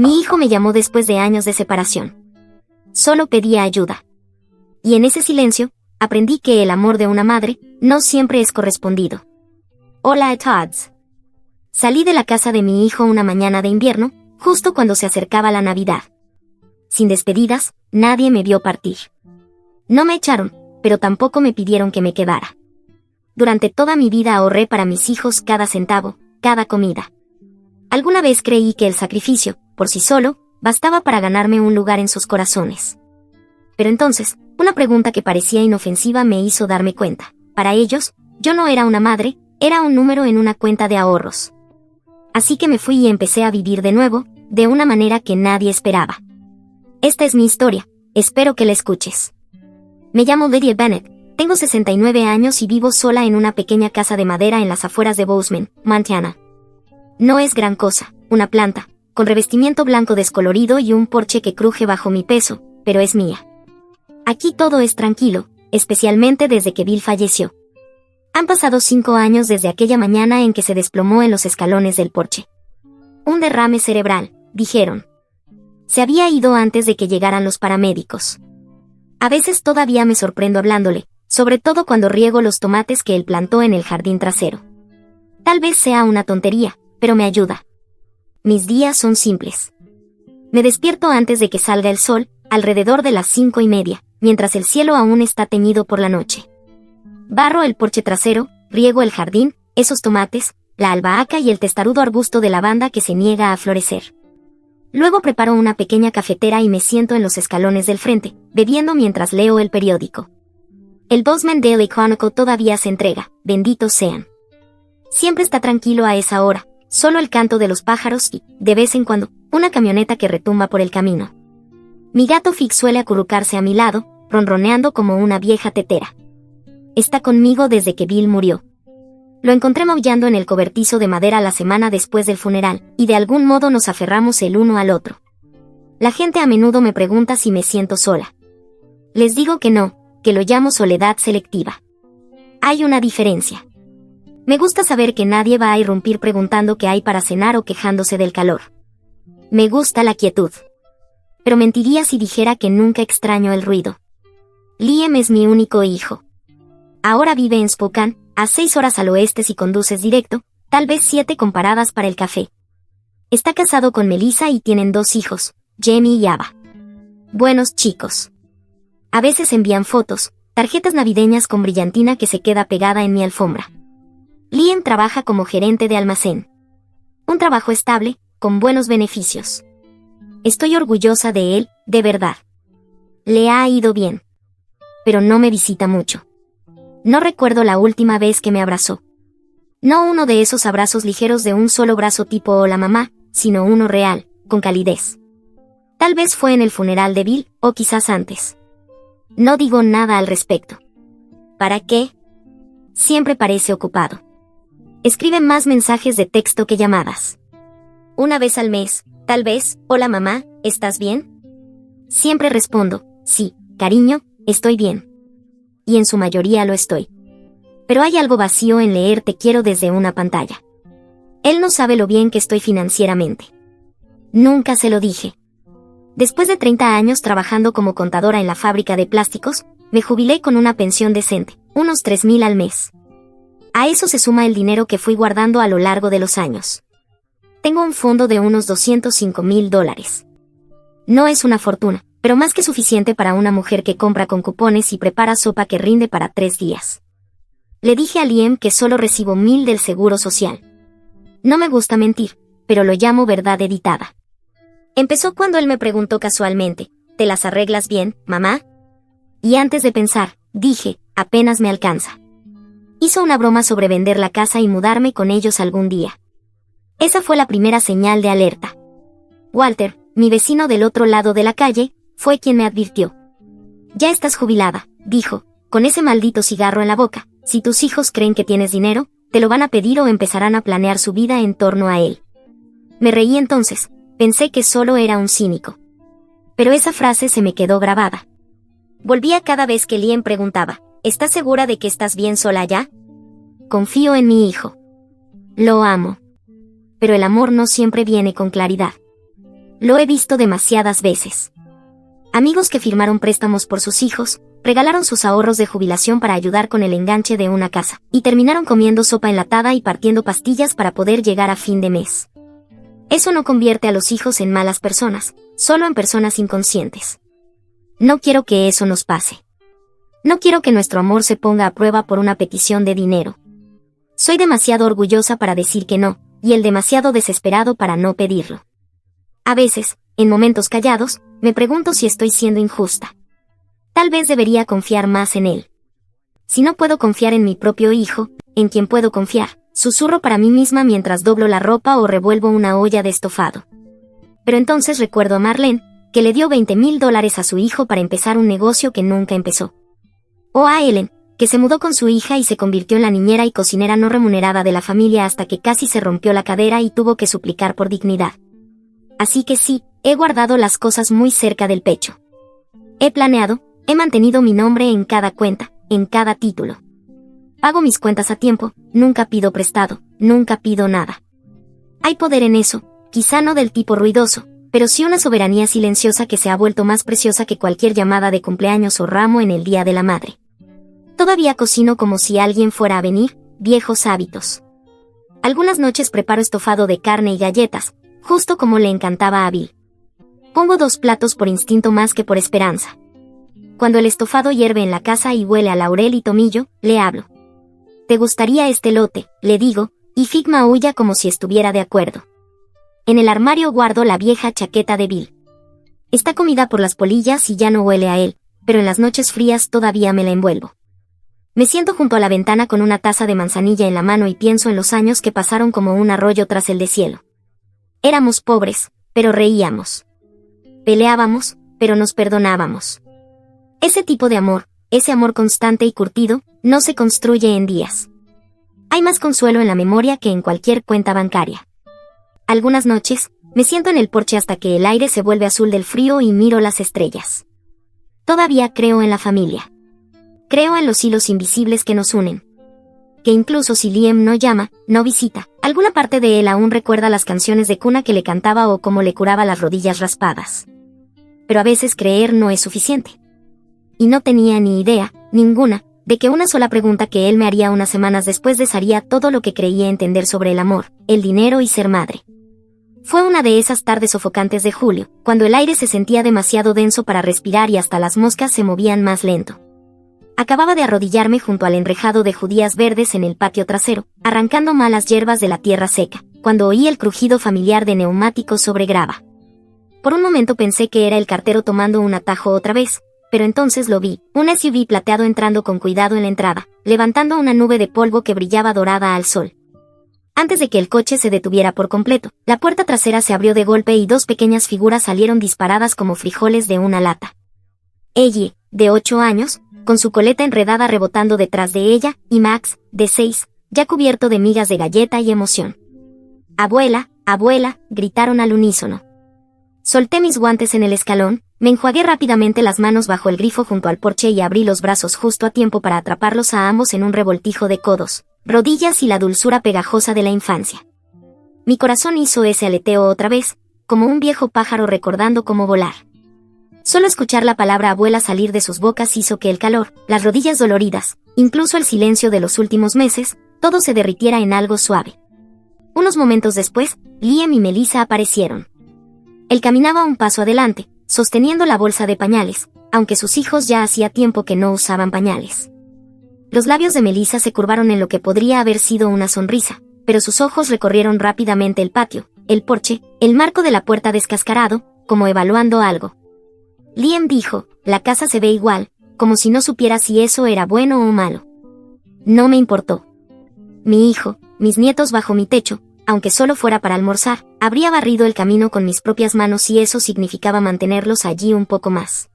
Mi hijo me llamó después de años de separación. Solo pedía ayuda. Y en ese silencio, aprendí que el amor de una madre no siempre es correspondido. Hola, Tods. Salí de la casa de mi hijo una mañana de invierno, justo cuando se acercaba la Navidad. Sin despedidas, nadie me vio partir. No me echaron, pero tampoco me pidieron que me quedara. Durante toda mi vida ahorré para mis hijos cada centavo, cada comida. Alguna vez creí que el sacrificio, por sí solo, bastaba para ganarme un lugar en sus corazones. Pero entonces, una pregunta que parecía inofensiva me hizo darme cuenta. Para ellos, yo no era una madre, era un número en una cuenta de ahorros. Así que me fui y empecé a vivir de nuevo, de una manera que nadie esperaba. Esta es mi historia, espero que la escuches. Me llamo Lydia Bennett, tengo 69 años y vivo sola en una pequeña casa de madera en las afueras de Bozeman, Montana. No es gran cosa, una planta, con revestimiento blanco descolorido y un porche que cruje bajo mi peso, pero es mía. Aquí todo es tranquilo, especialmente desde que Bill falleció. Han pasado 5 años desde aquella mañana en que se desplomó en los escalones del porche. Un derrame cerebral, dijeron. Se había ido antes de que llegaran los paramédicos. A veces todavía me sorprendo hablándole, sobre todo cuando riego los tomates que él plantó en el jardín trasero. Tal vez sea una tontería, pero me ayuda. Mis días son simples. Me despierto antes de que salga el sol, alrededor de las 5:30, mientras el cielo aún está teñido por la noche. Barro el porche trasero, riego el jardín, esos tomates, la albahaca y el testarudo arbusto de lavanda que se niega a florecer. Luego preparo una pequeña cafetera y me siento en los escalones del frente, bebiendo mientras leo el periódico. El Bozeman Daily Chronicle todavía se entrega, benditos sean. Siempre está tranquilo a esa hora, solo el canto de los pájaros y, de vez en cuando, una camioneta que retumba por el camino. Mi gato Fig suele acurrucarse a mi lado, ronroneando como una vieja tetera. Está conmigo desde que Bill murió. Lo encontré maullando en el cobertizo de madera la semana después del funeral, y de algún modo nos aferramos el uno al otro. La gente a menudo me pregunta si me siento sola. Les digo que no, que lo llamo soledad selectiva. Hay una diferencia. Me gusta saber que nadie va a irrumpir preguntando qué hay para cenar o quejándose del calor. Me gusta la quietud. Pero mentiría si dijera que nunca extraño el ruido. Liam es mi único hijo. Ahora vive en Spokane, a 6 horas al oeste si conduces directo, tal vez 7 con paradas para el café. Está casado con Melissa y tienen 2 hijos, Jamie y Ava. Buenos chicos. A veces envían fotos, tarjetas navideñas con brillantina que se queda pegada en mi alfombra. Liam trabaja como gerente de almacén. Un trabajo estable, con buenos beneficios. Estoy orgullosa de él, de verdad. Le ha ido bien. Pero no me visita mucho. No recuerdo la última vez que me abrazó. No uno de esos abrazos ligeros de un solo brazo tipo hola mamá, sino uno real, con calidez. Tal vez fue en el funeral de Bill, o quizás antes. No digo nada al respecto. ¿Para qué? Siempre parece ocupado. Escribe más mensajes de texto que llamadas. Una vez al mes, tal vez, hola mamá, ¿estás bien? Siempre respondo, sí, cariño, estoy bien. Y en su mayoría lo estoy. Pero hay algo vacío en leer te quiero desde una pantalla. Él no sabe lo bien que estoy financieramente. Nunca se lo dije. Después de 30 años trabajando como contadora en la fábrica de plásticos, me jubilé con una pensión decente, unos $3,000 al mes. A eso se suma el dinero que fui guardando a lo largo de los años. Tengo un fondo de unos $205,000. No es una fortuna, pero más que suficiente para una mujer que compra con cupones y prepara sopa que rinde para 3 días. Le dije a Liam que solo recibo 1,000 del seguro social. No me gusta mentir, pero lo llamo verdad editada. Empezó cuando él me preguntó casualmente, ¿te las arreglas bien, mamá? Y antes de pensar, dije, apenas me alcanza. Hizo una broma sobre vender la casa y mudarme con ellos algún día. Esa fue la primera señal de alerta. Walter, mi vecino del otro lado de la calle, fue quien me advirtió. Ya estás jubilada, dijo, con ese maldito cigarro en la boca. Si tus hijos creen que tienes dinero, te lo van a pedir o empezarán a planear su vida en torno a él. Me reí entonces, pensé que solo era un cínico. Pero esa frase se me quedó grabada. Volvía cada vez que Liam preguntaba, ¿estás segura de que estás bien sola ya? Confío en mi hijo. Lo amo. Pero el amor no siempre viene con claridad. Lo he visto demasiadas veces. Amigos que firmaron préstamos por sus hijos, regalaron sus ahorros de jubilación para ayudar con el enganche de una casa, y terminaron comiendo sopa enlatada y partiendo pastillas para poder llegar a fin de mes. Eso no convierte a los hijos en malas personas, solo en personas inconscientes. No quiero que eso nos pase. No quiero que nuestro amor se ponga a prueba por una petición de dinero. Soy demasiado orgullosa para decir que no, y él demasiado desesperado para no pedirlo. A veces, en momentos callados, me pregunto si estoy siendo injusta. Tal vez debería confiar más en él. Si no puedo confiar en mi propio hijo, ¿en quién puedo confiar? Susurro para mí misma mientras doblo la ropa o revuelvo una olla de estofado. Pero entonces recuerdo a Marlene, que le dio $20,000 a su hijo para empezar un negocio que nunca empezó. O a Ellen, que se mudó con su hija y se convirtió en la niñera y cocinera no remunerada de la familia hasta que casi se rompió la cadera y tuvo que suplicar por dignidad. Así que sí, he guardado las cosas muy cerca del pecho. He planeado, he mantenido mi nombre en cada cuenta, en cada título. Pago mis cuentas a tiempo, nunca pido prestado, nunca pido nada. Hay poder en eso, quizá no del tipo ruidoso, pero sí una soberanía silenciosa que se ha vuelto más preciosa que cualquier llamada de cumpleaños o ramo en el Día de la Madre. Todavía cocino como si alguien fuera a venir, viejos hábitos. Algunas noches preparo estofado de carne y galletas, justo como le encantaba a Bill. Pongo 2 platos por instinto más que por esperanza. Cuando el estofado hierve en la casa y huele a laurel y tomillo, le hablo. ¿Te gustaría este lote?, le digo, y Fig maulla como si estuviera de acuerdo. En el armario guardo la vieja chaqueta de Bill. Está comida por las polillas y ya no huele a él, pero en las noches frías todavía me la envuelvo. Me siento junto a la ventana con una taza de manzanilla en la mano y pienso en los años que pasaron como un arroyo tras el deshielo. Éramos pobres, pero reíamos. Peleábamos, pero nos perdonábamos. Ese tipo de amor, ese amor constante y curtido, no se construye en días. Hay más consuelo en la memoria que en cualquier cuenta bancaria. Algunas noches, me siento en el porche hasta que el aire se vuelve azul del frío y miro las estrellas. Todavía creo en la familia. Creo en los hilos invisibles que nos unen. Que incluso si Liam no llama, no visita, alguna parte de él aún recuerda las canciones de cuna que le cantaba o cómo le curaba las rodillas raspadas. Pero a veces creer no es suficiente. Y no tenía ni idea, ninguna, de que una sola pregunta que él me haría unas semanas después desharía todo lo que creía entender sobre el amor, el dinero y ser madre. Fue una de esas tardes sofocantes de julio, cuando el aire se sentía demasiado denso para respirar y hasta las moscas se movían más lento. Acababa de arrodillarme junto al enrejado de judías verdes en el patio trasero, arrancando malas hierbas de la tierra seca, cuando oí el crujido familiar de neumáticos sobre grava. Por un momento pensé que era el cartero tomando un atajo otra vez, pero entonces lo vi, un SUV plateado entrando con cuidado en la entrada, levantando una nube de polvo que brillaba dorada al sol. Antes de que el coche se detuviera por completo, la puerta trasera se abrió de golpe y 2 pequeñas figuras salieron disparadas como frijoles de una lata. Ellie, de 8 años, con su coleta enredada rebotando detrás de ella, y Max, de 6, ya cubierto de migas de galleta y emoción. «Abuela, abuela», gritaron al unísono. Solté mis guantes en el escalón, me enjuagué rápidamente las manos bajo el grifo junto al porche y abrí los brazos justo a tiempo para atraparlos a ambos en un revoltijo de codos, rodillas y la dulzura pegajosa de la infancia. Mi corazón hizo ese aleteo otra vez, como un viejo pájaro recordando cómo volar. Solo escuchar la palabra abuela salir de sus bocas hizo que el calor, las rodillas doloridas, incluso el silencio de los últimos meses, todo se derritiera en algo suave. Unos momentos después, Liam y Melissa aparecieron. Él caminaba un paso adelante, sosteniendo la bolsa de pañales, aunque sus hijos ya hacía tiempo que no usaban pañales. Los labios de Melissa se curvaron en lo que podría haber sido una sonrisa, pero sus ojos recorrieron rápidamente el patio, el porche, el marco de la puerta descascarado, como evaluando algo. Liam dijo, «La casa se ve igual», como si no supiera si eso era bueno o malo. No me importó. Mi hijo, mis nietos bajo mi techo, aunque solo fuera para almorzar, habría barrido el camino con mis propias manos y eso significaba mantenerlos allí un poco más.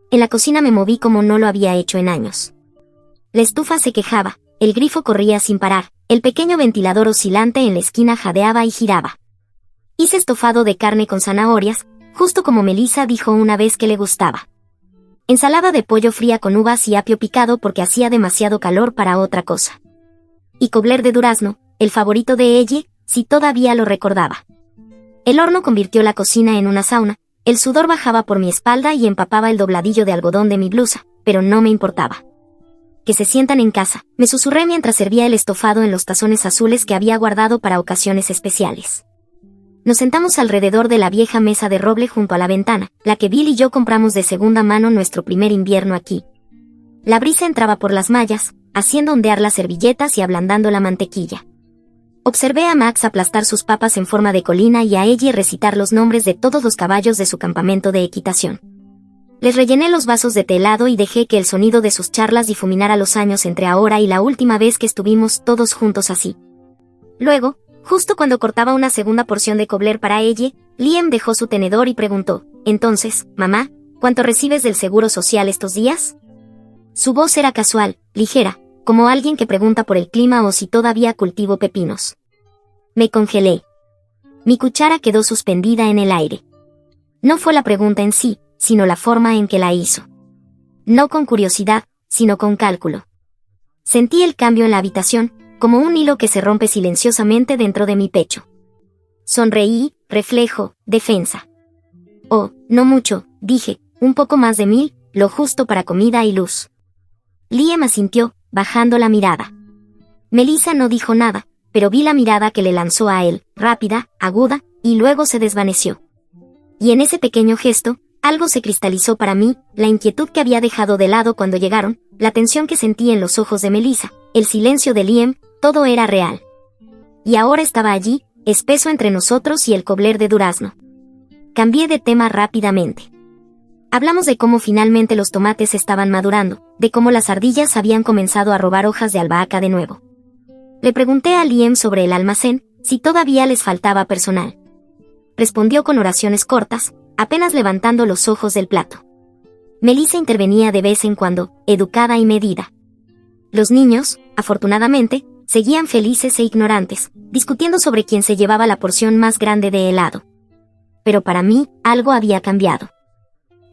En la cocina me moví como no lo había hecho en años. La estufa se quejaba, el grifo corría sin parar, el pequeño ventilador oscilante en la esquina jadeaba y giraba. Hice estofado de carne con zanahorias, justo como Melissa dijo una vez que le gustaba. Ensalada de pollo fría con uvas y apio picado porque hacía demasiado calor para otra cosa. Y cobbler de durazno, el favorito de Ellie, si todavía lo recordaba. El horno convirtió la cocina en una sauna, el sudor bajaba por mi espalda y empapaba el dobladillo de algodón de mi blusa, pero no me importaba. Que se sientan en casa, me susurré mientras servía el estofado en los tazones azules que había guardado para ocasiones especiales. Nos sentamos alrededor de la vieja mesa de roble junto a la ventana, la que Bill y yo compramos de segunda mano nuestro primer invierno aquí. La brisa entraba por las mallas, haciendo ondear las servilletas y ablandando la mantequilla. Observé a Max aplastar sus papas en forma de colina y a Ellie recitar los nombres de todos los caballos de su campamento de equitación. Les rellené los vasos de té helado y dejé que el sonido de sus charlas difuminara los años entre ahora y la última vez que estuvimos todos juntos así. Luego, justo cuando cortaba una segunda porción de cobbler para Ellie, Liam dejó su tenedor y preguntó, «Entonces, mamá, ¿cuánto recibes del seguro social estos días?» Su voz era casual, ligera, como alguien que pregunta por el clima o si todavía cultivo pepinos. Me congelé. Mi cuchara quedó suspendida en el aire. No fue la pregunta en sí, sino la forma en que la hizo. No con curiosidad, sino con cálculo. Sentí el cambio en la habitación, como un hilo que se rompe silenciosamente dentro de mi pecho. Sonreí, reflejo, defensa. Oh, no mucho, dije, un poco más de 1000, lo justo para comida y luz. Liam asintió, bajando la mirada. Melissa no dijo nada, pero vi la mirada que le lanzó a él, rápida, aguda, y luego se desvaneció. Y en ese pequeño gesto, algo se cristalizó para mí, la inquietud que había dejado de lado cuando llegaron, la tensión que sentí en los ojos de Melissa, el silencio de Liam, todo era real. Y ahora estaba allí, espeso entre nosotros y el cobbler de durazno. Cambié de tema rápidamente. Hablamos de cómo finalmente los tomates estaban madurando, de cómo las ardillas habían comenzado a robar hojas de albahaca de nuevo. Le pregunté a Liam sobre el almacén, si todavía les faltaba personal. Respondió con oraciones cortas, apenas levantando los ojos del plato. Melissa intervenía de vez en cuando, educada y medida. Los niños, afortunadamente, seguían felices e ignorantes, discutiendo sobre quién se llevaba la porción más grande de helado. Pero para mí, algo había cambiado.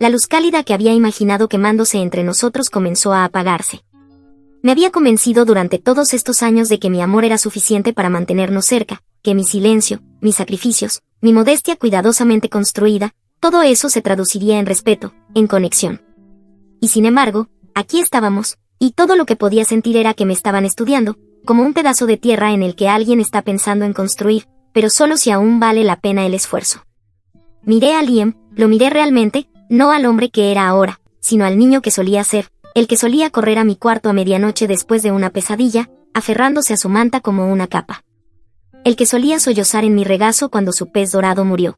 La luz cálida que había imaginado quemándose entre nosotros comenzó a apagarse. Me había convencido durante todos estos años de que mi amor era suficiente para mantenernos cerca, que mi silencio, mis sacrificios, mi modestia cuidadosamente construida, todo eso se traduciría en respeto, en conexión. Y sin embargo, aquí estábamos, y todo lo que podía sentir era que me estaban estudiando, como un pedazo de tierra en el que alguien está pensando en construir, pero solo si aún vale la pena el esfuerzo. Miré a Liam, lo miré realmente, no al hombre que era ahora, sino al niño que solía ser, el que solía correr a mi cuarto a medianoche después de una pesadilla, aferrándose a su manta como una capa. El que solía sollozar en mi regazo cuando su pez dorado murió.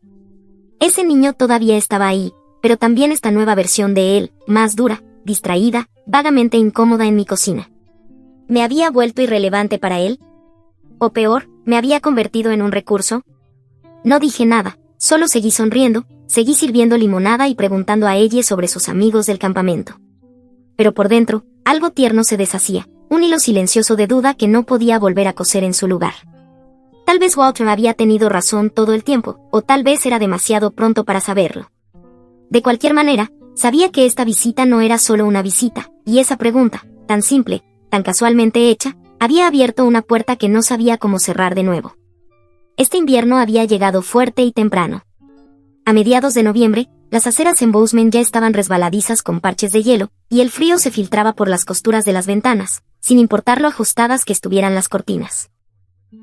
Ese niño todavía estaba ahí, pero también esta nueva versión de él, más dura, distraída, vagamente incómoda en mi cocina. ¿Me había vuelto irrelevante para él? O peor, ¿me había convertido en un recurso? No dije nada, solo seguí sonriendo, seguí sirviendo limonada y preguntando a ella sobre sus amigos del campamento. Pero por dentro, algo tierno se deshacía, un hilo silencioso de duda que no podía volver a coser en su lugar. Tal vez Walter había tenido razón todo el tiempo, o tal vez era demasiado pronto para saberlo. De cualquier manera, sabía que esta visita no era solo una visita, y esa pregunta, tan simple, tan casualmente hecha, había abierto una puerta que no sabía cómo cerrar de nuevo. Este invierno había llegado fuerte y temprano. A mediados de noviembre, las aceras en Bozeman ya estaban resbaladizas con parches de hielo, y el frío se filtraba por las costuras de las ventanas, sin importar lo ajustadas que estuvieran las cortinas.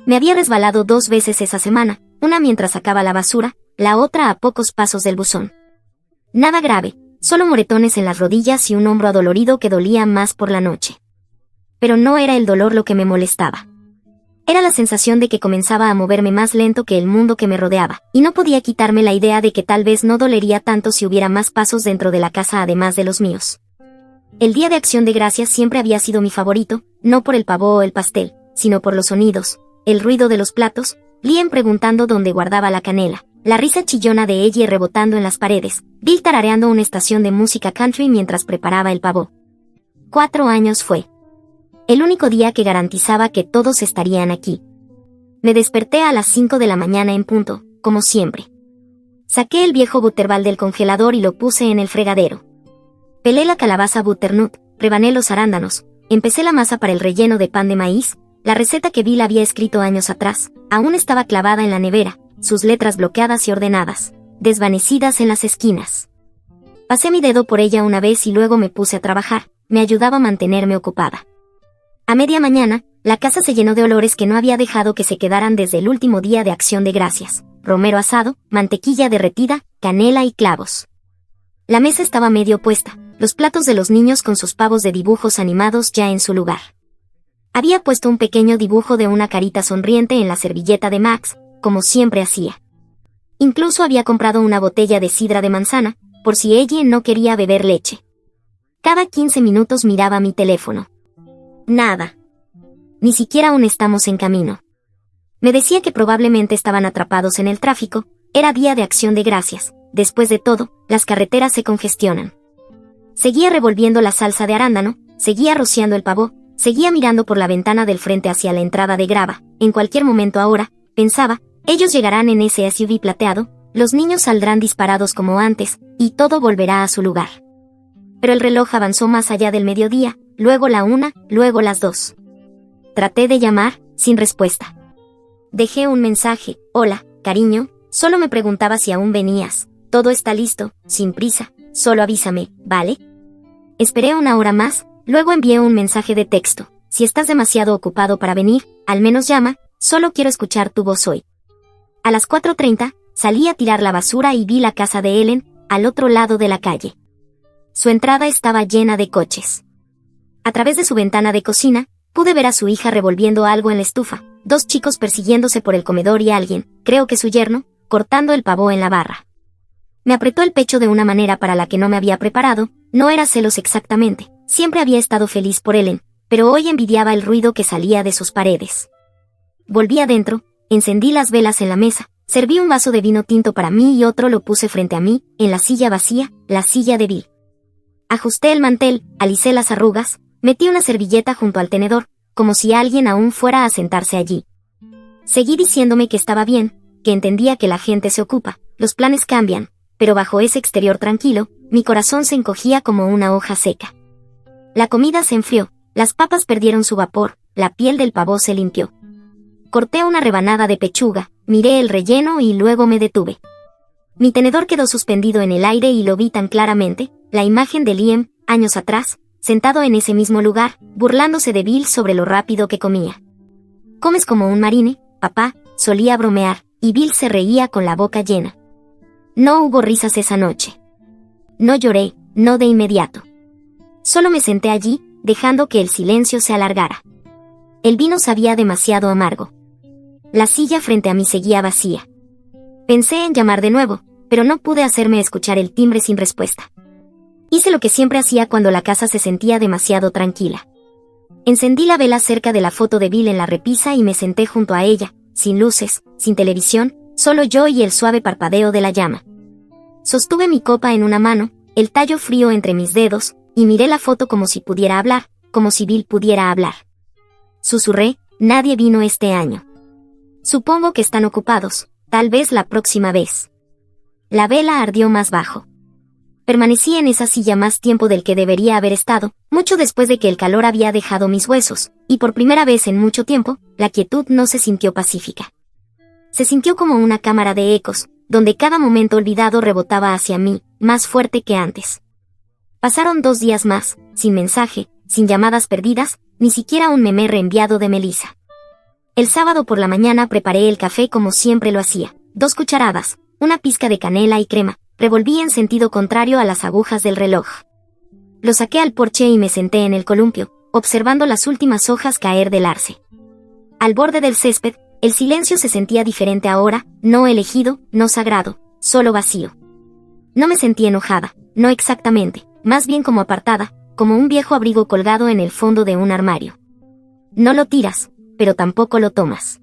Me había resbalado 2 veces esa semana, una mientras sacaba la basura, la otra a pocos pasos del buzón. Nada grave, solo moretones en las rodillas y un hombro adolorido que dolía más por la noche. Pero no era el dolor lo que me molestaba. Era la sensación de que comenzaba a moverme más lento que el mundo que me rodeaba, y no podía quitarme la idea de que tal vez no dolería tanto si hubiera más pasos dentro de la casa además de los míos. El Día de Acción de Gracias siempre había sido mi favorito, no por el pavó o el pastel, sino por los sonidos, el ruido de los platos, Liam preguntando dónde guardaba la canela, la risa chillona de ella rebotando en las paredes, Bill tarareando una estación de música country mientras preparaba el pavó. 4 años fue. El único día que garantizaba que todos estarían aquí. Me desperté a las 5 de la mañana en punto, como siempre. Saqué el viejo butterball del congelador y lo puse en el fregadero. Pelé la calabaza butternut, rebané los arándanos, empecé la masa para el relleno de pan de maíz, la receta que Bill había escrito años atrás, aún estaba clavada en la nevera, sus letras bloqueadas y ordenadas, desvanecidas en las esquinas. Pasé mi dedo por ella una vez y luego me puse a trabajar, me ayudaba a mantenerme ocupada. A media mañana, la casa se llenó de olores que no había dejado que se quedaran desde el último día de Acción de Gracias: romero asado, mantequilla derretida, canela y clavos. La mesa estaba medio puesta, los platos de los niños con sus pavos de dibujos animados ya en su lugar. Había puesto un pequeño dibujo de una carita sonriente en la servilleta de Max, como siempre hacía. Incluso había comprado una botella de sidra de manzana, por si ella no quería beber leche. Cada 15 minutos miraba mi teléfono. Nada. Ni siquiera aún estamos en camino. Me decía que probablemente estaban atrapados en el tráfico, era día de Acción de Gracias, después de todo, las carreteras se congestionan. Seguía revolviendo la salsa de arándano, seguía rociando el pavó, seguía mirando por la ventana del frente hacia la entrada de grava. En cualquier momento ahora, pensaba, ellos llegarán en ese SUV plateado, los niños saldrán disparados como antes, y todo volverá a su lugar. Pero el reloj avanzó más allá del mediodía, luego la 1, luego las 2. Traté de llamar, sin respuesta. Dejé un mensaje: hola, cariño, solo me preguntaba si aún venías, todo está listo, sin prisa, solo avísame, ¿vale? Esperé una hora más, luego envié un mensaje de texto: si estás demasiado ocupado para venir, al menos llama, solo quiero escuchar tu voz hoy. A las 4:30, salí a tirar la basura y vi la casa de Ellen, al otro lado de la calle. Su entrada estaba llena de coches. A través de su ventana de cocina, pude ver a su hija revolviendo algo en la estufa, 2 chicos persiguiéndose por el comedor y alguien, creo que su yerno, cortando el pavó en la barra. Me apretó el pecho de una manera para la que no me había preparado, no era celos exactamente, siempre había estado feliz por Ellen, pero hoy envidiaba el ruido que salía de sus paredes. Volví adentro, encendí las velas en la mesa, serví un vaso de vino tinto para mí y otro lo puse frente a mí, en la silla vacía, la silla de Bill. Ajusté el mantel, alicé las arrugas, metí una servilleta junto al tenedor, como si alguien aún fuera a sentarse allí. Seguí diciéndome que estaba bien, que entendía que la gente se ocupa, los planes cambian, pero bajo ese exterior tranquilo, mi corazón se encogía como una hoja seca. La comida se enfrió, las papas perdieron su vapor, la piel del pavó se limpió. Corté una rebanada de pechuga, miré el relleno y luego me detuve. Mi tenedor quedó suspendido en el aire y lo vi tan claramente, la imagen de Liam, años atrás, sentado en ese mismo lugar, burlándose de Bill sobre lo rápido que comía. «Comes como un marine, papá», solía bromear, y Bill se reía con la boca llena. No hubo risas esa noche. No lloré, no de inmediato. Solo me senté allí, dejando que el silencio se alargara. El vino sabía demasiado amargo. La silla frente a mí seguía vacía. Pensé en llamar de nuevo, pero no pude hacerme escuchar el timbre sin respuesta. Hice lo que siempre hacía cuando la casa se sentía demasiado tranquila. Encendí la vela cerca de la foto de Bill en la repisa y me senté junto a ella, sin luces, sin televisión, solo yo y el suave parpadeo de la llama. Sostuve mi copa en una mano, el tallo frío entre mis dedos, y miré la foto como si pudiera hablar, como si Bill pudiera hablar. Susurré: nadie vino este año. Supongo que están ocupados, tal vez la próxima vez. La vela ardió más bajo. Permanecí en esa silla más tiempo del que debería haber estado, mucho después de que el calor había dejado mis huesos, y por primera vez en mucho tiempo, la quietud no se sintió pacífica. Se sintió como una cámara de ecos, donde cada momento olvidado rebotaba hacia mí, más fuerte que antes. Pasaron 2 días más, sin mensaje, sin llamadas perdidas, ni siquiera un meme reenviado de Melissa. El sábado por la mañana preparé el café como siempre lo hacía, 2 cucharadas, una pizca de canela y crema. Revolví en sentido contrario a las agujas del reloj. Lo saqué al porche y me senté en el columpio, observando las últimas hojas caer del arce. Al borde del césped, el silencio se sentía diferente ahora, no elegido, no sagrado, solo vacío. No me sentí enojada, no exactamente, más bien como apartada, como un viejo abrigo colgado en el fondo de un armario. No lo tiras, pero tampoco lo tomas.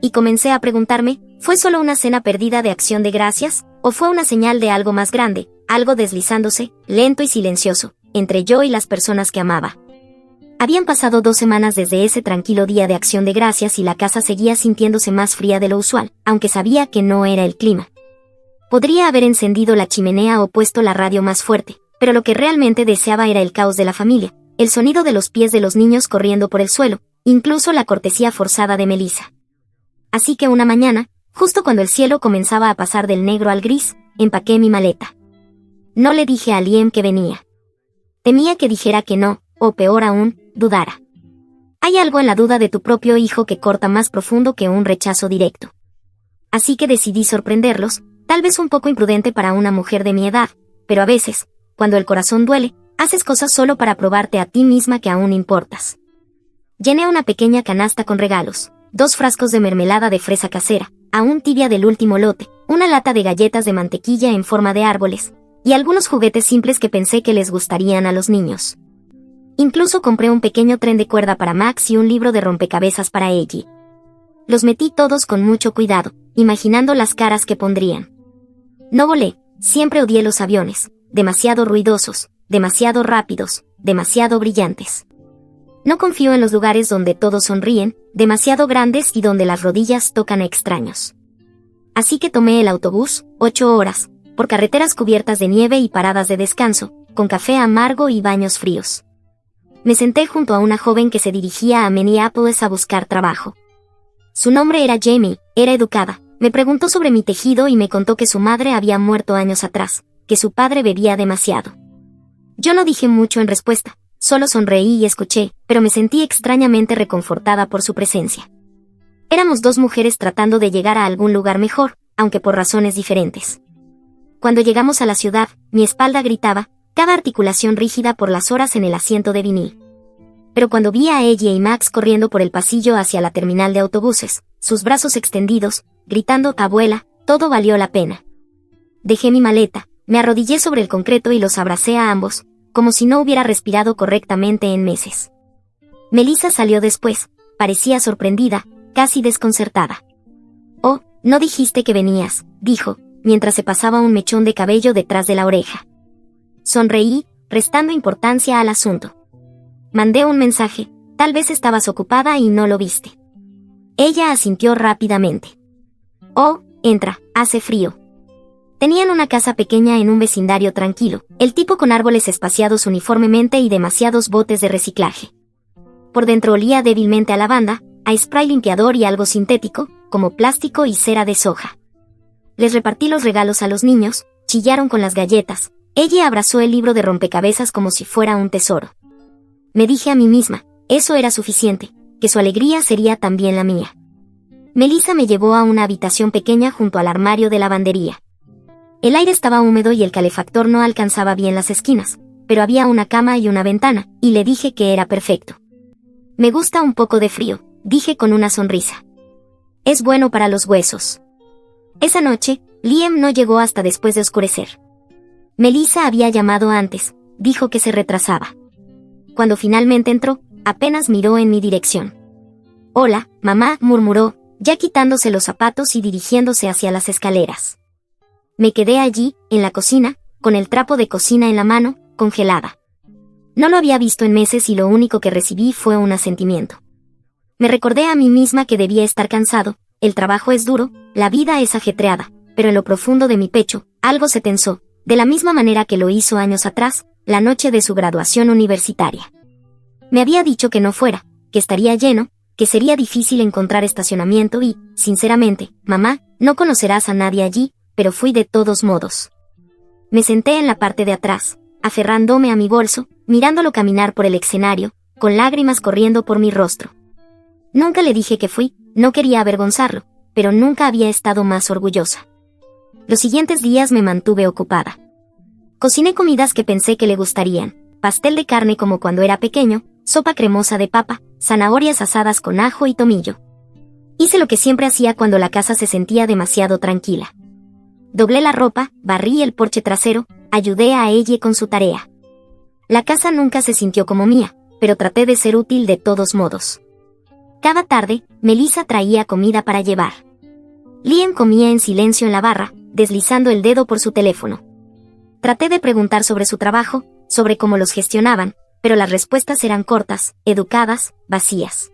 Y comencé a preguntarme, ¿fue solo una cena perdida de Acción de Gracias? ¿O fue una señal de algo más grande, algo deslizándose, lento y silencioso, entre yo y las personas que amaba? Habían pasado 2 semanas desde ese tranquilo día de Acción de Gracias y la casa seguía sintiéndose más fría de lo usual, aunque sabía que no era el clima. Podría haber encendido la chimenea o puesto la radio más fuerte, pero lo que realmente deseaba era el caos de la familia, el sonido de los pies de los niños corriendo por el suelo, incluso la cortesía forzada de Melissa. Así que una mañana, Justo cuando el cielo comenzaba a pasar del negro al gris, empaqué mi maleta. No le dije a Liam que venía. Temía que dijera que no, o peor aún, dudara. Hay algo en la duda de tu propio hijo que corta más profundo que un rechazo directo. Así que decidí sorprenderlos, tal vez un poco imprudente para una mujer de mi edad, pero a veces, cuando el corazón duele, haces cosas solo para probarte a ti misma que aún importas. Llené una pequeña canasta con regalos, 2 frascos de mermelada de fresa casera, aún tibia del último lote, una lata de galletas de mantequilla en forma de árboles, y algunos juguetes simples que pensé que les gustarían a los niños. Incluso compré un pequeño tren de cuerda para Max y un libro de rompecabezas para Ellie. Los metí todos con mucho cuidado, imaginando las caras que pondrían. No volé, siempre odié los aviones, demasiado ruidosos, demasiado rápidos, demasiado brillantes. No confío en los lugares donde todos sonríen, demasiado grandes y donde las rodillas tocan a extraños. Así que tomé el autobús, 8 horas, por carreteras cubiertas de nieve y paradas de descanso, con café amargo y baños fríos. Me senté junto a una joven que se dirigía a Minneapolis a buscar trabajo. Su nombre era Jamie, era educada, me preguntó sobre mi tejido y me contó que su madre había muerto años atrás, que su padre bebía demasiado. Yo no dije mucho en respuesta, solo sonreí y escuché, pero me sentí extrañamente reconfortada por su presencia. Éramos 2 mujeres tratando de llegar a algún lugar mejor, aunque por razones diferentes. Cuando llegamos a la ciudad, mi espalda gritaba, cada articulación rígida por las horas en el asiento de vinil. Pero cuando vi a Ellie y Max corriendo por el pasillo hacia la terminal de autobuses, sus brazos extendidos, gritando «abuela», todo valió la pena. Dejé mi maleta, me arrodillé sobre el concreto y los abracé a ambos, como si no hubiera respirado correctamente en meses. Melissa salió después, parecía sorprendida, casi desconcertada. «Oh, no dijiste que venías», dijo, mientras se pasaba un mechón de cabello detrás de la oreja. Sonreí, restando importancia al asunto. Mandé un mensaje, tal vez estabas ocupada y no lo viste. Ella asintió rápidamente. Oh, entra, hace frío. Tenían una casa pequeña en un vecindario tranquilo, el tipo con árboles espaciados uniformemente y demasiados botes de reciclaje. Por dentro olía débilmente a lavanda, a spray limpiador y algo sintético, como plástico y cera de soja. Les repartí los regalos a los niños, chillaron con las galletas. Ella abrazó el libro de rompecabezas como si fuera un tesoro. Me dije a mí misma, eso era suficiente, que su alegría sería también la mía. Melissa me llevó a una habitación pequeña junto al armario de lavandería. El aire estaba húmedo y el calefactor no alcanzaba bien las esquinas, pero había una cama y una ventana, y le dije que era perfecto. Me gusta un poco de frío, dije con una sonrisa. Es bueno para los huesos. Esa noche, Liam no llegó hasta después de oscurecer. Melissa había llamado antes, dijo que se retrasaba. Cuando finalmente entró, apenas miró en mi dirección. «Hola, mamá», murmuró, ya quitándose los zapatos y dirigiéndose hacia las escaleras. Me quedé allí, en la cocina, con el trapo de cocina en la mano, congelada. No lo había visto en meses y lo único que recibí fue un asentimiento. Me recordé a mí misma que debía estar cansado, el trabajo es duro, la vida es ajetreada, pero en lo profundo de mi pecho, algo se tensó, de la misma manera que lo hizo años atrás, la noche de su graduación universitaria. Me había dicho que no fuera, que estaría lleno, que sería difícil encontrar estacionamiento y, sinceramente, mamá, no conocerás a nadie allí, pero fui de todos modos. Me senté en la parte de atrás, aferrándome a mi bolso, mirándolo caminar por el escenario, con lágrimas corriendo por mi rostro. Nunca le dije que fui, no quería avergonzarlo, pero nunca había estado más orgullosa. Los siguientes días me mantuve ocupada. Cociné comidas que pensé que le gustarían, pastel de carne como cuando era pequeño, sopa cremosa de papa, zanahorias asadas con ajo y tomillo. Hice lo que siempre hacía cuando la casa se sentía demasiado tranquila. Doblé la ropa, barrí el porche trasero, ayudé a ella con su tarea. La casa nunca se sintió como mía, pero traté de ser útil de todos modos. Cada tarde, Melissa traía comida para llevar. Liam comía en silencio en la barra, deslizando el dedo por su teléfono. Traté de preguntar sobre su trabajo, sobre cómo los gestionaban, pero las respuestas eran cortas, educadas, vacías.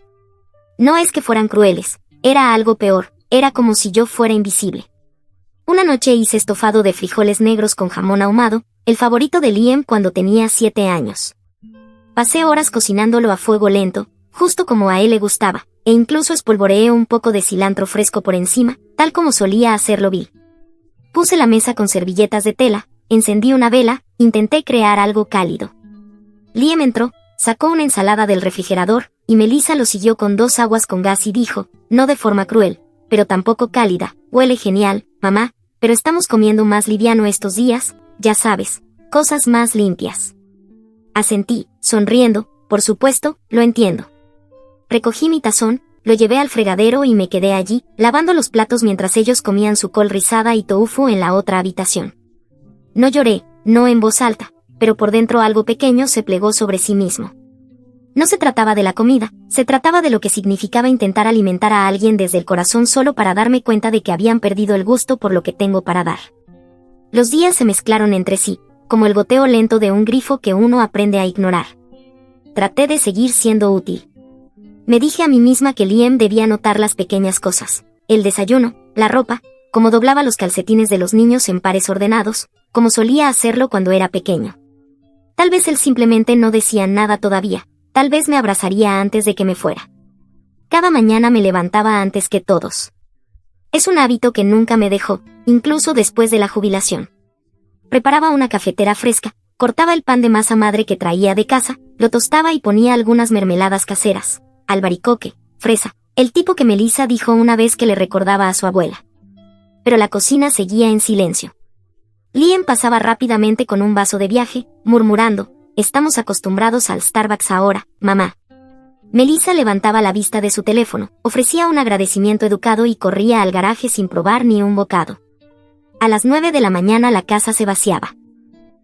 No es que fueran crueles, era algo peor, era como si yo fuera invisible. Una noche hice estofado de frijoles negros con jamón ahumado, el favorito de Liam cuando tenía 7 años. Pasé horas cocinándolo a fuego lento, justo como a él le gustaba, e incluso espolvoreé un poco de cilantro fresco por encima, tal como solía hacerlo Bill. Puse la mesa con servilletas de tela, encendí una vela, intenté crear algo cálido. Liam entró, sacó una ensalada del refrigerador, y Melissa lo siguió con 2 aguas con gas y dijo, no de forma cruel, pero tampoco cálida, huele genial, mamá, pero estamos comiendo más liviano estos días, ya sabes, cosas más limpias. Asentí, sonriendo, por supuesto, lo entiendo. Recogí mi tazón, lo llevé al fregadero y me quedé allí, lavando los platos mientras ellos comían su col rizada y tofu en la otra habitación. No lloré, no en voz alta, pero por dentro algo pequeño se plegó sobre sí mismo. No se trataba de la comida, se trataba de lo que significaba intentar alimentar a alguien desde el corazón solo para darme cuenta de que habían perdido el gusto por lo que tengo para dar. Los días se mezclaron entre sí, como el goteo lento de un grifo que uno aprende a ignorar. Traté de seguir siendo útil. Me dije a mí misma que Liam debía notar las pequeñas cosas, el desayuno, la ropa, cómo doblaba los calcetines de los niños en pares ordenados, como solía hacerlo cuando era pequeño. Tal vez él simplemente no decía nada todavía, tal vez me abrazaría antes de que me fuera. Cada mañana me levantaba antes que todos. Es un hábito que nunca me dejó, incluso después de la jubilación. Preparaba una cafetera fresca, cortaba el pan de masa madre que traía de casa, lo tostaba y ponía algunas mermeladas caseras, albaricoque, fresa, el tipo que Melissa dijo una vez que le recordaba a su abuela. Pero la cocina seguía en silencio. Liam pasaba rápidamente con un vaso de viaje, murmurando, estamos acostumbrados al Starbucks ahora, mamá. Melissa levantaba la vista de su teléfono, ofrecía un agradecimiento educado y corría al garaje sin probar ni un bocado. A las 9 de la mañana la casa se vaciaba.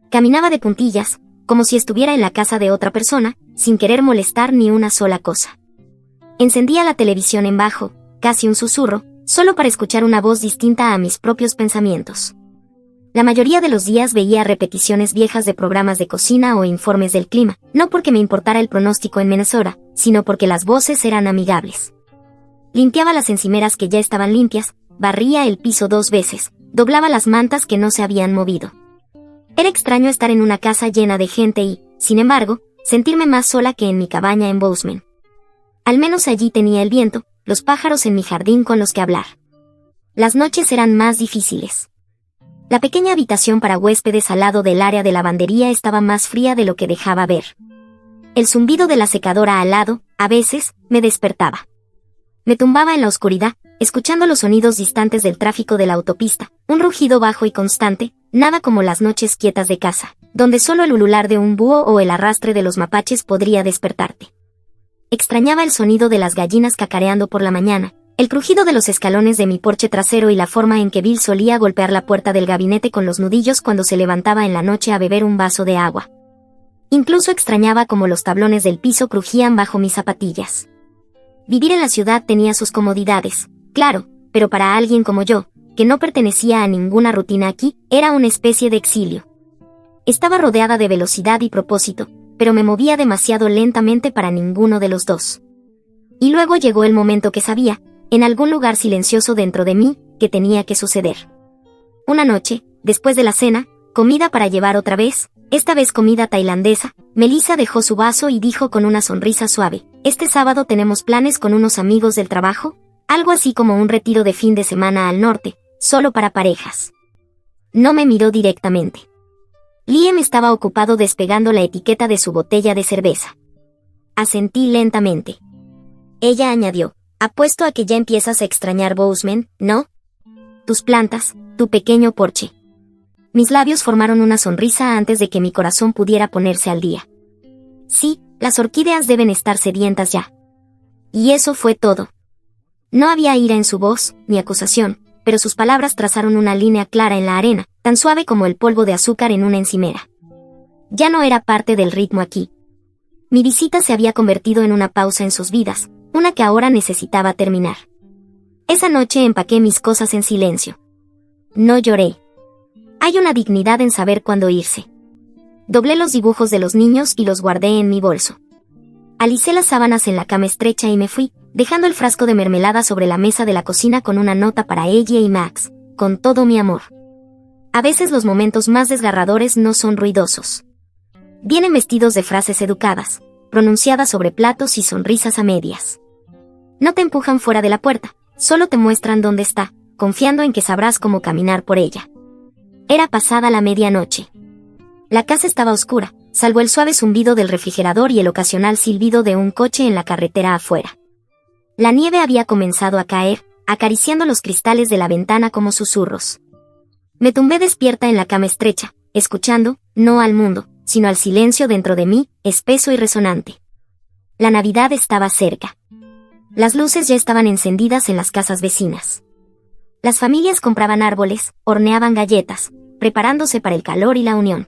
Caminaba de puntillas, como si estuviera en la casa de otra persona, sin querer molestar ni una sola cosa. Encendía la televisión en bajo, casi un susurro, solo para escuchar una voz distinta a mis propios pensamientos. La mayoría de los días veía repeticiones viejas de programas de cocina o informes del clima, no porque me importara el pronóstico en Minnesota, sino porque las voces eran amigables. Limpiaba las encimeras que ya estaban limpias, barría el piso 2 veces, doblaba las mantas que no se habían movido. Era extraño estar en una casa llena de gente y, sin embargo, sentirme más sola que en mi cabaña en Bozeman. Al menos allí tenía el viento, los pájaros en mi jardín con los que hablar. Las noches eran más difíciles. La pequeña habitación para huéspedes al lado del área de lavandería estaba más fría de lo que dejaba ver. El zumbido de la secadora al lado, a veces, me despertaba. Me tumbaba en la oscuridad, escuchando los sonidos distantes del tráfico de la autopista, un rugido bajo y constante, nada como las noches quietas de casa, donde solo el ulular de un búho o el arrastre de los mapaches podría despertarte. Extrañaba el sonido de las gallinas cacareando por la mañana, el crujido de los escalones de mi porche trasero y la forma en que Bill solía golpear la puerta del gabinete con los nudillos cuando se levantaba en la noche a beber un vaso de agua. Incluso extrañaba cómo los tablones del piso crujían bajo mis zapatillas. Vivir en la ciudad tenía sus comodidades, claro, pero para alguien como yo, que no pertenecía a ninguna rutina aquí, era una especie de exilio. Estaba rodeada de velocidad y propósito, pero me movía demasiado lentamente para ninguno de los dos. Y luego llegó el momento que sabía, en algún lugar silencioso dentro de mí, que tenía que suceder. Una noche, después de la cena, comida para llevar otra vez, esta vez comida tailandesa, Melissa dejó su vaso y dijo con una sonrisa suave, este sábado tenemos planes con unos amigos del trabajo, algo así como un retiro de fin de semana al norte, solo para parejas. No me miró directamente. Liam estaba ocupado despegando la etiqueta de su botella de cerveza. Asentí lentamente. Ella añadió, apuesto a que ya empiezas a extrañar Bozeman, ¿no? Tus plantas, tu pequeño porche. Mis labios formaron una sonrisa antes de que mi corazón pudiera ponerse al día. Sí, las orquídeas deben estar sedientas ya. Y eso fue todo. No había ira en su voz, ni acusación, pero sus palabras trazaron una línea clara en la arena, tan suave como el polvo de azúcar en una encimera. Ya no era parte del ritmo aquí. Mi visita se había convertido en una pausa en sus vidas, una que ahora necesitaba terminar. Esa noche empaqué mis cosas en silencio. No lloré. Hay una dignidad en saber cuándo irse. Doblé los dibujos de los niños y los guardé en mi bolso. Alicé las sábanas en la cama estrecha y me fui, dejando el frasco de mermelada sobre la mesa de la cocina con una nota para ella y Max, con todo mi amor. A veces los momentos más desgarradores no son ruidosos. Vienen vestidos de frases educadas, pronunciadas sobre platos y sonrisas a medias. No te empujan fuera de la puerta, solo te muestran dónde está, confiando en que sabrás cómo caminar por ella. Era pasada la medianoche. La casa estaba oscura, salvo el suave zumbido del refrigerador y el ocasional silbido de un coche en la carretera afuera. La nieve había comenzado a caer, acariciando los cristales de la ventana como susurros. Me tumbé despierta en la cama estrecha, escuchando, no al mundo, sino al silencio dentro de mí, espeso y resonante. La Navidad estaba cerca. Las luces ya estaban encendidas en las casas vecinas. Las familias compraban árboles, horneaban galletas, preparándose para el calor y la unión.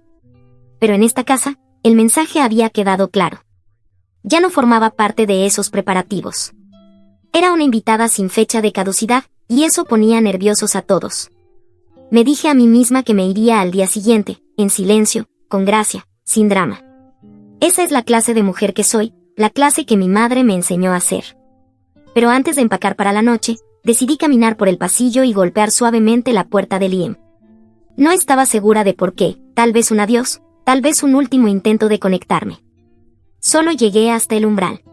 Pero en esta casa, el mensaje había quedado claro. Ya no formaba parte de esos preparativos. Era una invitada sin fecha de caducidad, y eso ponía nerviosos a todos. Me dije a mí misma que me iría al día siguiente, en silencio, con gracia, sin drama. Esa es la clase de mujer que soy, la clase que mi madre me enseñó a ser. Pero antes de empacar para la noche, decidí caminar por el pasillo y golpear suavemente la puerta de Liam. No estaba segura de por qué, tal vez un adiós, tal vez un último intento de conectarme. Solo llegué hasta el umbral.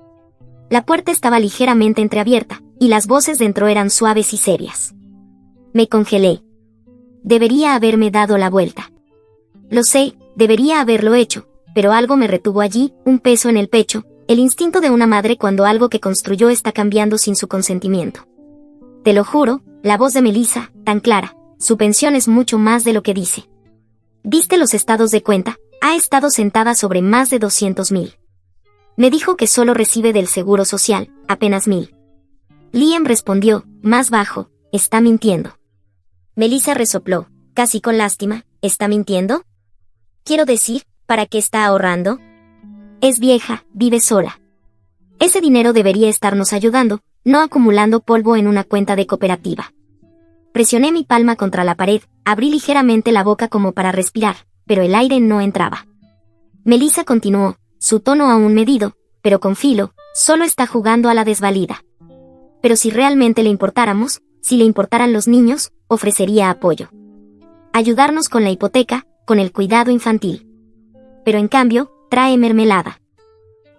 La puerta estaba ligeramente entreabierta, y las voces dentro eran suaves y serias. Me congelé. Debería haberme dado la vuelta. Lo sé, debería haberlo hecho, pero algo me retuvo allí, un peso en el pecho, el instinto de una madre cuando algo que construyó está cambiando sin su consentimiento. Te lo juro, la voz de Melissa, tan clara, su pensión es mucho más de lo que dice. ¿Viste los estados de cuenta? Ha estado sentada sobre más de 200.000. Me dijo que solo recibe del seguro social, apenas 1.000. Liam respondió, más bajo, está mintiendo. Melissa resopló, casi con lástima, ¿está mintiendo? Quiero decir, ¿para qué está ahorrando? Es vieja, vive sola. Ese dinero debería estarnos ayudando, no acumulando polvo en una cuenta de cooperativa. Presioné mi palma contra la pared, abrí ligeramente la boca como para respirar, pero el aire no entraba. Melissa continuó, su tono aún medido, pero con filo, solo está jugando a la desvalida. Pero si realmente le importáramos, si le importaran los niños, ofrecería apoyo. Ayudarnos con la hipoteca, con el cuidado infantil. Pero en cambio, trae mermelada.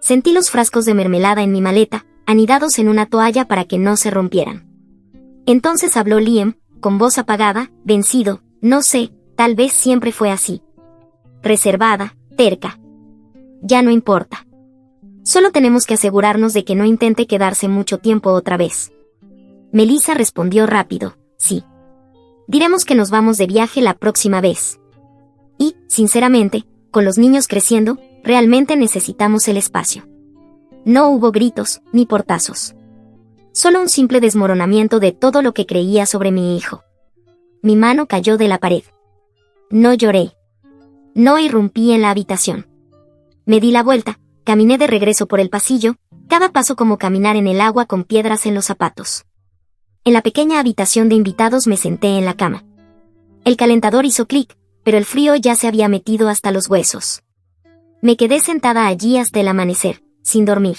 Sentí los frascos de mermelada en mi maleta, anidados en una toalla para que no se rompieran. Entonces habló Liam, con voz apagada, vencido, no sé, tal vez siempre fue así. Reservada, terca. Ya no importa. Solo tenemos que asegurarnos de que no intente quedarse mucho tiempo otra vez. Melissa respondió rápido, sí. Diremos que nos vamos de viaje la próxima vez. Y, sinceramente, con los niños creciendo, realmente necesitamos el espacio. No hubo gritos, ni portazos. Solo un simple desmoronamiento de todo lo que creía sobre mi hijo. Mi mano cayó de la pared. No lloré. No irrumpí en la habitación. Me di la vuelta, caminé de regreso por el pasillo, cada paso como caminar en el agua con piedras en los zapatos. En la pequeña habitación de invitados me senté en la cama. El calentador hizo clic, pero el frío ya se había metido hasta los huesos. Me quedé sentada allí hasta el amanecer, sin dormir.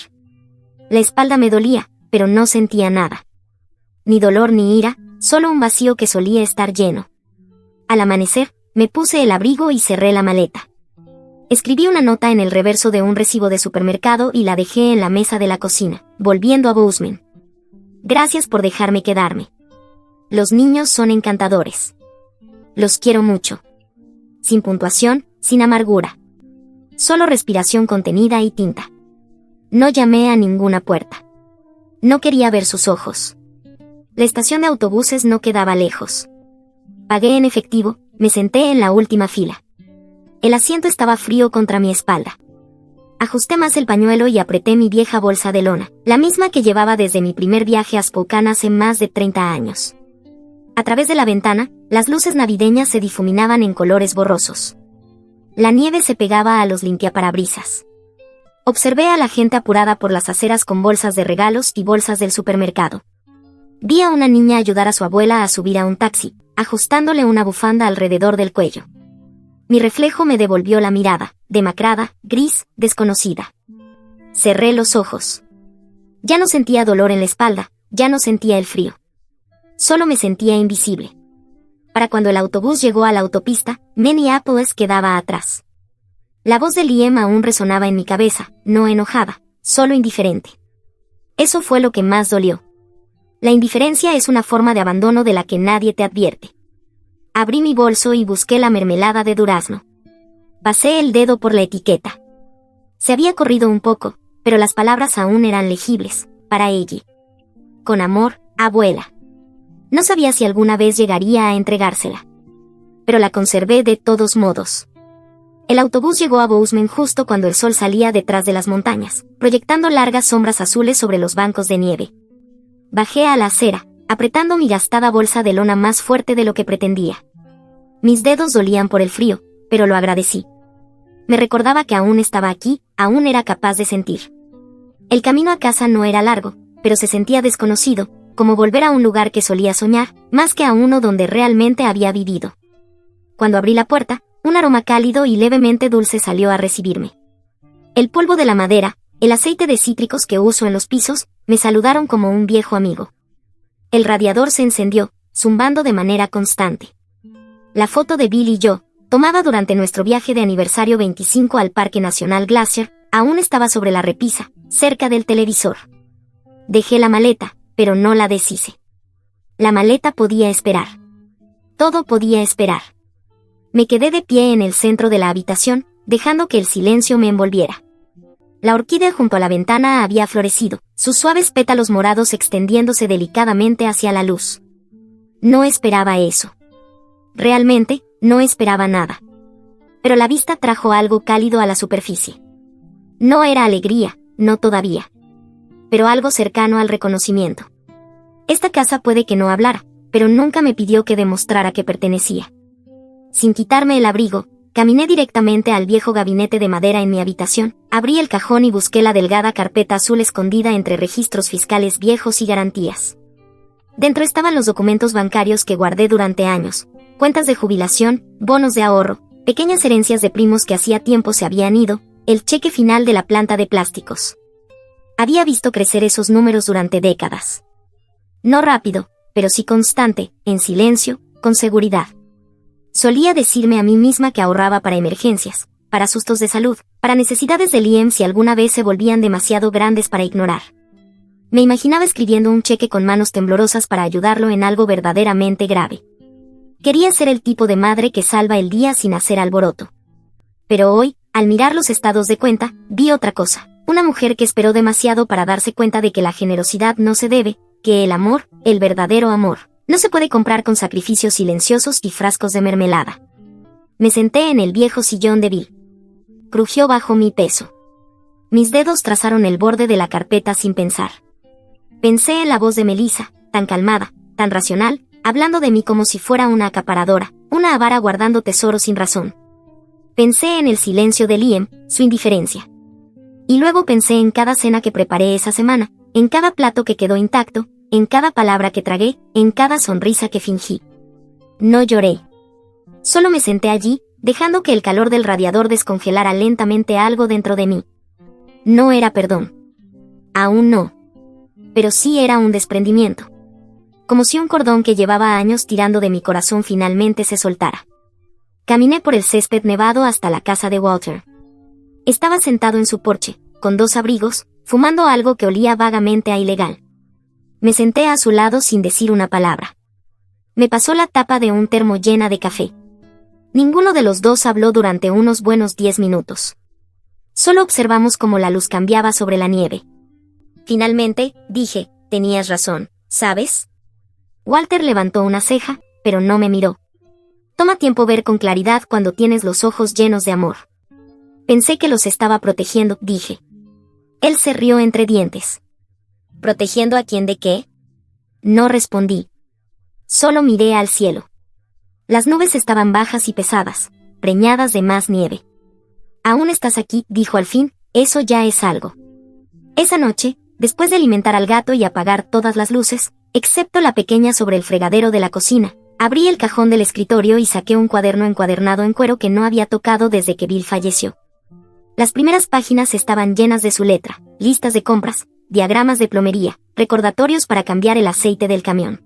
La espalda me dolía, pero no sentía nada. Ni dolor ni ira, solo un vacío que solía estar lleno. Al amanecer, me puse el abrigo y cerré la maleta. Escribí una nota en el reverso de un recibo de supermercado y la dejé en la mesa de la cocina, volviendo a Bozeman. Gracias por dejarme quedarme. Los niños son encantadores. Los quiero mucho. Sin puntuación, sin amargura. Solo respiración contenida y tinta. No llamé a ninguna puerta. No quería ver sus ojos. La estación de autobuses no quedaba lejos. Pagué en efectivo, me senté en la última fila. El asiento estaba frío contra mi espalda. Ajusté más el pañuelo y apreté mi vieja bolsa de lona, la misma que llevaba desde mi primer viaje a Spokane hace más de 30 años. A través de la ventana, las luces navideñas se difuminaban en colores borrosos. La nieve se pegaba a los limpiaparabrisas. Observé a la gente apurada por las aceras con bolsas de regalos y bolsas del supermercado. Vi a una niña ayudar a su abuela a subir a un taxi, ajustándole una bufanda alrededor del cuello. Mi reflejo me devolvió la mirada, demacrada, gris, desconocida. Cerré los ojos. Ya no sentía dolor en la espalda, ya no sentía el frío. Solo me sentía invisible. Para cuando el autobús llegó a la autopista, Minneapolis quedaba atrás. La voz de Liam aún resonaba en mi cabeza, no enojada, solo indiferente. Eso fue lo que más dolió. La indiferencia es una forma de abandono de la que nadie te advierte. Abrí mi bolso y busqué la mermelada de durazno. Pasé el dedo por la etiqueta. Se había corrido un poco, pero las palabras aún eran legibles, para ella. Con amor, abuela. No sabía si alguna vez llegaría a entregársela. Pero la conservé de todos modos. El autobús llegó a Bozeman justo cuando el sol salía detrás de las montañas, proyectando largas sombras azules sobre los bancos de nieve. Bajé a la acera, apretando mi gastada bolsa de lona más fuerte de lo que pretendía. Mis dedos dolían por el frío, pero lo agradecí. Me recordaba que aún estaba aquí, aún era capaz de sentir. El camino a casa no era largo, pero se sentía desconocido, como volver a un lugar que solía soñar, más que a uno donde realmente había vivido. Cuando abrí la puerta, un aroma cálido y levemente dulce salió a recibirme. El polvo de la madera, el aceite de cítricos que uso en los pisos, me saludaron como un viejo amigo. El radiador se encendió, zumbando de manera constante. La foto de Bill y yo, tomada durante nuestro viaje de aniversario 25 al Parque Nacional Glacier, aún estaba sobre la repisa, cerca del televisor. Dejé la maleta, pero no la deshice. La maleta podía esperar. Todo podía esperar. Me quedé de pie en el centro de la habitación, dejando que el silencio me envolviera. La orquídea junto a la ventana había florecido, sus suaves pétalos morados extendiéndose delicadamente hacia la luz. No esperaba eso. Realmente, no esperaba nada. Pero la vista trajo algo cálido a la superficie. No era alegría, no todavía. Pero algo cercano al reconocimiento. Esta casa puede que no hablara, pero nunca me pidió que demostrara que pertenecía. Sin quitarme el abrigo, caminé directamente al viejo gabinete de madera en mi habitación, abrí el cajón y busqué la delgada carpeta azul escondida entre registros fiscales viejos y garantías. Dentro estaban los documentos bancarios que guardé durante años, cuentas de jubilación, bonos de ahorro, pequeñas herencias de primos que hacía tiempo se habían ido, el cheque final de la planta de plásticos. Había visto crecer esos números durante décadas. No rápido, pero sí constante, en silencio, con seguridad. Solía decirme a mí misma que ahorraba para emergencias, para sustos de salud, para necesidades del IEM si alguna vez se volvían demasiado grandes para ignorar. Me imaginaba escribiendo un cheque con manos temblorosas para ayudarlo en algo verdaderamente grave. Quería ser el tipo de madre que salva el día sin hacer alboroto. Pero hoy, al mirar los estados de cuenta, vi otra cosa. Una mujer que esperó demasiado para darse cuenta de que la generosidad no se debe, que el amor, el verdadero amor, no se puede comprar con sacrificios silenciosos y frascos de mermelada. Me senté en el viejo sillón de Bill. Crujió bajo mi peso. Mis dedos trazaron el borde de la carpeta sin pensar. Pensé en la voz de Melissa, tan calmada, tan racional, hablando de mí como si fuera una acaparadora, una avara guardando tesoros sin razón. Pensé en el silencio de Liam, su indiferencia. Y luego pensé en cada cena que preparé esa semana, en cada plato que quedó intacto, en cada palabra que tragué, en cada sonrisa que fingí. No lloré. Solo me senté allí, dejando que el calor del radiador descongelara lentamente algo dentro de mí. No era perdón. Aún no. Pero sí era un desprendimiento. Como si un cordón que llevaba años tirando de mi corazón finalmente se soltara. Caminé por el césped nevado hasta la casa de Walter. Estaba sentado en su porche, con 2 abrigos, fumando algo que olía vagamente a ilegal. Me senté a su lado sin decir una palabra. Me pasó la tapa de un termo llena de café. Ninguno de los dos habló durante unos buenos 10 minutos. Solo observamos cómo la luz cambiaba sobre la nieve. Finalmente, dije, tenías razón, ¿sabes? Walter levantó una ceja, pero no me miró. Toma tiempo ver con claridad cuando tienes los ojos llenos de amor. Pensé que los estaba protegiendo, dije. Él se rió entre dientes. ¿Protegiendo a quién de qué? No respondí. Solo miré al cielo. Las nubes estaban bajas y pesadas, preñadas de más nieve. Aún estás aquí, dijo al fin, eso ya es algo. Esa noche, después de alimentar al gato y apagar todas las luces, excepto la pequeña sobre el fregadero de la cocina, abrí el cajón del escritorio y saqué un cuaderno encuadernado en cuero que no había tocado desde que Bill falleció. Las primeras páginas estaban llenas de su letra, listas de compras, diagramas de plomería, recordatorios para cambiar el aceite del camión.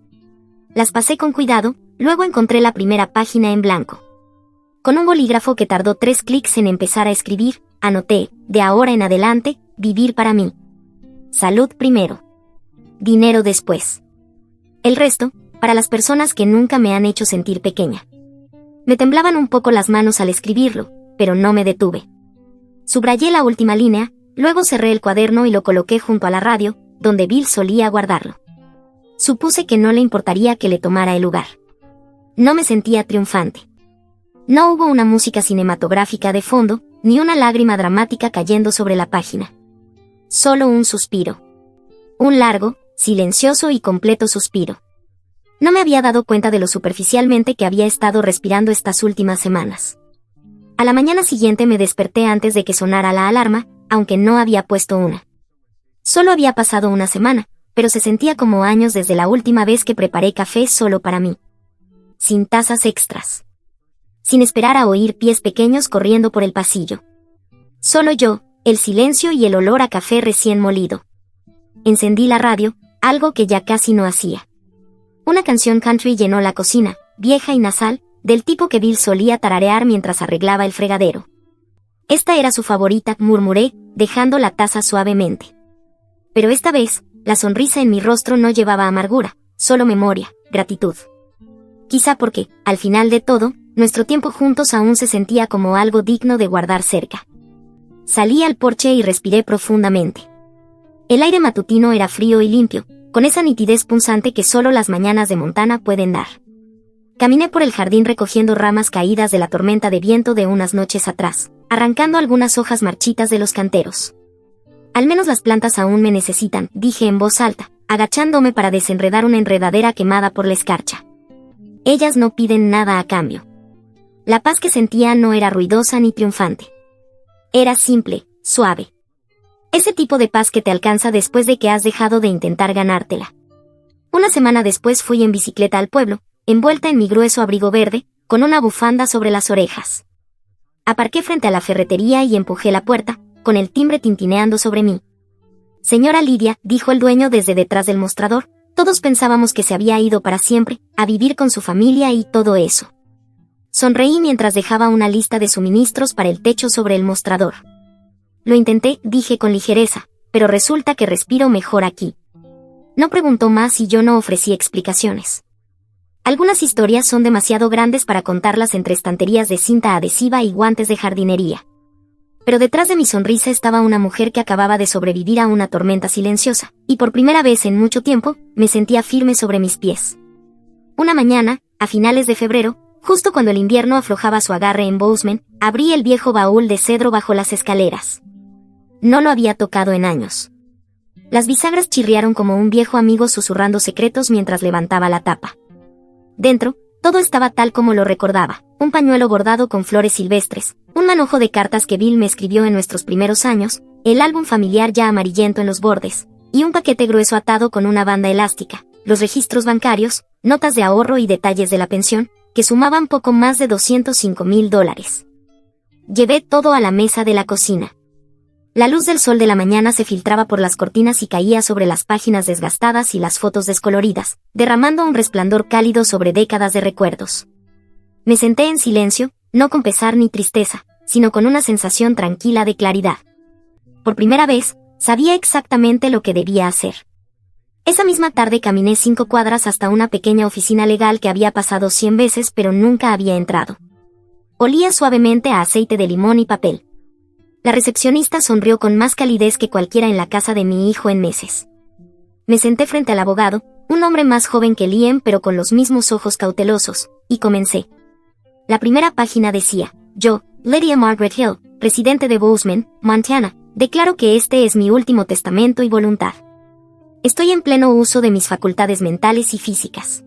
Las pasé con cuidado, luego encontré la primera página en blanco. Con un bolígrafo que tardó 3 clics en empezar a escribir, anoté, de ahora en adelante, vivir para mí. Salud primero. dinero después. El resto, para las personas que nunca me han hecho sentir pequeña. Me temblaban un poco las manos al escribirlo, pero no me detuve. Subrayé la última línea, luego cerré el cuaderno y lo coloqué junto a la radio, donde Bill solía guardarlo. Supuse que no le importaría que le tomara el lugar. No me sentía triunfante. No hubo una música cinematográfica de fondo, ni una lágrima dramática cayendo sobre la página. Solo un suspiro. Un largo, silencioso y completo suspiro. No me había dado cuenta de lo superficialmente que había estado respirando estas últimas semanas. A la mañana siguiente me desperté antes de que sonara la alarma, aunque no había puesto una. Solo había pasado una semana, pero se sentía como años desde la última vez que preparé café solo para mí. Sin tazas extras. Sin esperar a oír pies pequeños corriendo por el pasillo. Solo yo, el silencio y el olor a café recién molido. Encendí la radio, algo que ya casi no hacía. Una canción country llenó la cocina, vieja y nasal, del tipo que Bill solía tararear mientras arreglaba el fregadero. Esta era su favorita, murmuré, dejando la taza suavemente. Pero esta vez, la sonrisa en mi rostro no llevaba amargura, solo memoria, gratitud. Quizá porque, al final de todo, nuestro tiempo juntos aún se sentía como algo digno de guardar cerca. Salí al porche y respiré profundamente. El aire matutino era frío y limpio, con esa nitidez punzante que solo las mañanas de Montana pueden dar. Caminé por el jardín recogiendo ramas caídas de la tormenta de viento de unas noches atrás, arrancando algunas hojas marchitas de los canteros. Al menos las plantas aún me necesitan, dije en voz alta, agachándome para desenredar una enredadera quemada por la escarcha. Ellas no piden nada a cambio. La paz que sentía no era ruidosa ni triunfante. Era simple, suave. Ese tipo de paz que te alcanza después de que has dejado de intentar ganártela. Una semana después fui en bicicleta al pueblo, envuelta en mi grueso abrigo verde, con una bufanda sobre las orejas. Aparqué frente a la ferretería y empujé la puerta, con el timbre tintineando sobre mí. Señora Lidia, dijo el dueño desde detrás del mostrador, todos pensábamos que se había ido para siempre, a vivir con su familia y todo eso. Sonreí mientras dejaba una lista de suministros para el techo sobre el mostrador. Lo intenté, dije con ligereza, pero resulta que respiro mejor aquí. No preguntó más y yo no ofrecí explicaciones. Algunas historias son demasiado grandes para contarlas entre estanterías de cinta adhesiva y guantes de jardinería. Pero detrás de mi sonrisa estaba una mujer que acababa de sobrevivir a una tormenta silenciosa, y por primera vez en mucho tiempo, me sentía firme sobre mis pies. Una mañana, a finales de febrero, justo cuando el invierno aflojaba su agarre en Bozeman, abrí el viejo baúl de cedro bajo las escaleras. No lo había tocado en años. Las bisagras chirriaron como un viejo amigo susurrando secretos mientras levantaba la tapa. Dentro, todo estaba tal como lo recordaba, un pañuelo bordado con flores silvestres, un manojo de cartas que Bill me escribió en nuestros primeros años, el álbum familiar ya amarillento en los bordes, y un paquete grueso atado con una banda elástica, los registros bancarios, notas de ahorro y detalles de la pensión, que sumaban poco más de $205,000. Llevé todo a la mesa de la cocina. La luz del sol de la mañana se filtraba por las cortinas y caía sobre las páginas desgastadas y las fotos descoloridas, derramando un resplandor cálido sobre décadas de recuerdos. Me senté en silencio, no con pesar ni tristeza, sino con una sensación tranquila de claridad. Por primera vez, sabía exactamente lo que debía hacer. Esa misma tarde caminé 5 cuadras hasta una pequeña oficina legal que había pasado 100 veces pero nunca había entrado. Olía suavemente a aceite de limón y papel. La recepcionista sonrió con más calidez que cualquiera en la casa de mi hijo en meses. Me senté frente al abogado, un hombre más joven que Liam pero con los mismos ojos cautelosos, y comencé. La primera página decía, yo, Lydia Margaret Hill, residente de Bozeman, Montana, declaro que este es mi último testamento y voluntad. Estoy en pleno uso de mis facultades mentales y físicas.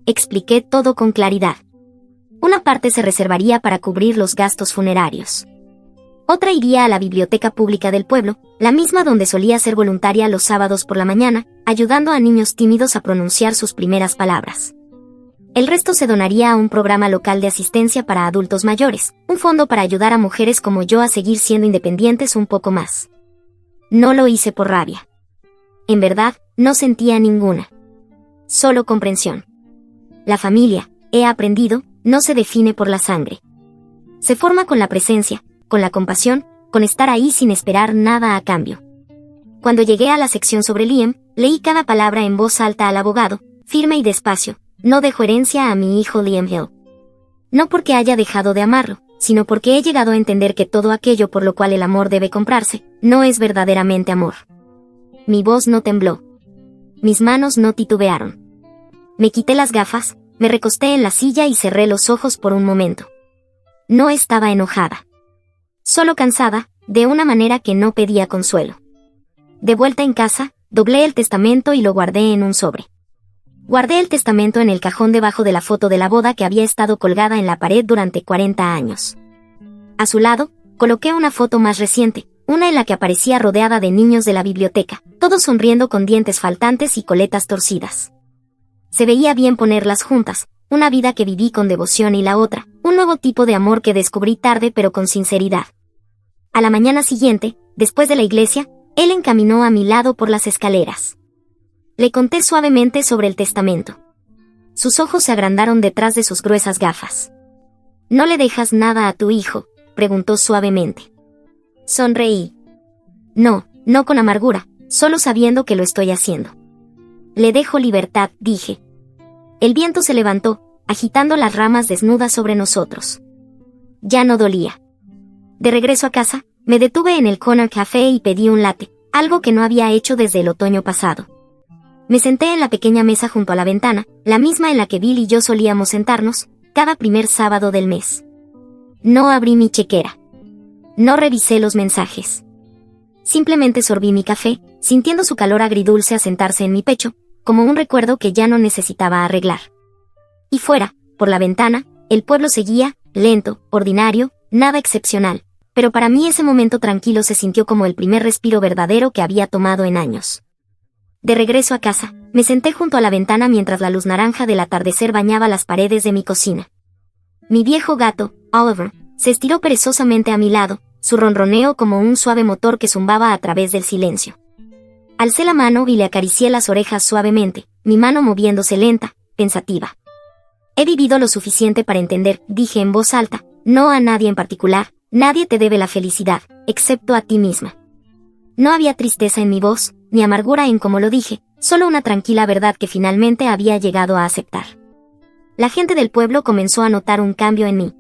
Expliqué todo con claridad. Una parte se reservaría para cubrir los gastos funerarios. Otra iría a la biblioteca pública del pueblo, la misma donde solía ser voluntaria los sábados por la mañana, ayudando a niños tímidos a pronunciar sus primeras palabras. El resto se donaría a un programa local de asistencia para adultos mayores, un fondo para ayudar a mujeres como yo a seguir siendo independientes un poco más. No lo hice por rabia. En verdad, no sentía ninguna. Solo comprensión. La familia, he aprendido, no se define por la sangre. Se forma con la presencia, con la compasión, con estar ahí sin esperar nada a cambio. Cuando llegué a la sección sobre Liam, Leí cada palabra en voz alta al abogado, firme y despacio. No dejo herencia a mi hijo Liam Hill. No porque haya dejado de amarlo, sino porque he llegado a entender que todo aquello por lo cual el amor debe comprarse, no es verdaderamente amor. Mi voz no tembló. Mis manos no titubearon. Me quité las gafas, me recosté en la silla y cerré los ojos por un momento. No estaba enojada. Solo cansada, de una manera que no pedía consuelo. De vuelta en casa, doblé el testamento y lo guardé en un sobre. Guardé el testamento en el cajón debajo de la foto de la boda que había estado colgada en la pared durante 40 años. A su lado, coloqué una foto más reciente, una en la que aparecía rodeada de niños de la biblioteca, todos sonriendo con dientes faltantes y coletas torcidas. Se veía bien ponerlas juntas, una vida que viví con devoción y la otra, un nuevo tipo de amor que descubrí tarde pero con sinceridad. A la mañana siguiente, después de la iglesia, él encaminó a mi lado por las escaleras. Le conté suavemente sobre el testamento. Sus ojos se agrandaron detrás de sus gruesas gafas. ¿No le dejas nada a tu hijo?, preguntó suavemente. Sonreí. No, no con amargura, solo sabiendo que lo estoy haciendo. Le dejo libertad, dije. El viento se levantó, agitando las ramas desnudas sobre nosotros. Ya no dolía. De regreso a casa, me detuve en el Corner Café y pedí un latte, algo que no había hecho desde el otoño pasado. Me senté en la pequeña mesa junto a la ventana, la misma en la que Bill y yo solíamos sentarnos, cada primer sábado del mes. No abrí mi chequera. No revisé los mensajes. Simplemente sorbí mi café, sintiendo su calor agridulce asentarse en mi pecho, como un recuerdo que ya no necesitaba arreglar. Y fuera, por la ventana, el pueblo seguía, lento, ordinario, nada excepcional, pero para mí ese momento tranquilo se sintió como el primer respiro verdadero que había tomado en años. De regreso a casa, me senté junto a la ventana mientras la luz naranja del atardecer bañaba las paredes de mi cocina. Mi viejo gato, Oliver, se estiró perezosamente a mi lado, su ronroneo como un suave motor que zumbaba a través del silencio. Alcé la mano y le acaricié las orejas suavemente, mi mano moviéndose lenta, pensativa. He vivido lo suficiente para entender, dije en voz alta, no a nadie en particular, nadie te debe la felicidad, excepto a ti misma. No había tristeza en mi voz, ni amargura en cómo lo dije, solo una tranquila verdad que finalmente había llegado a aceptar. La gente del pueblo comenzó a notar un cambio en mí.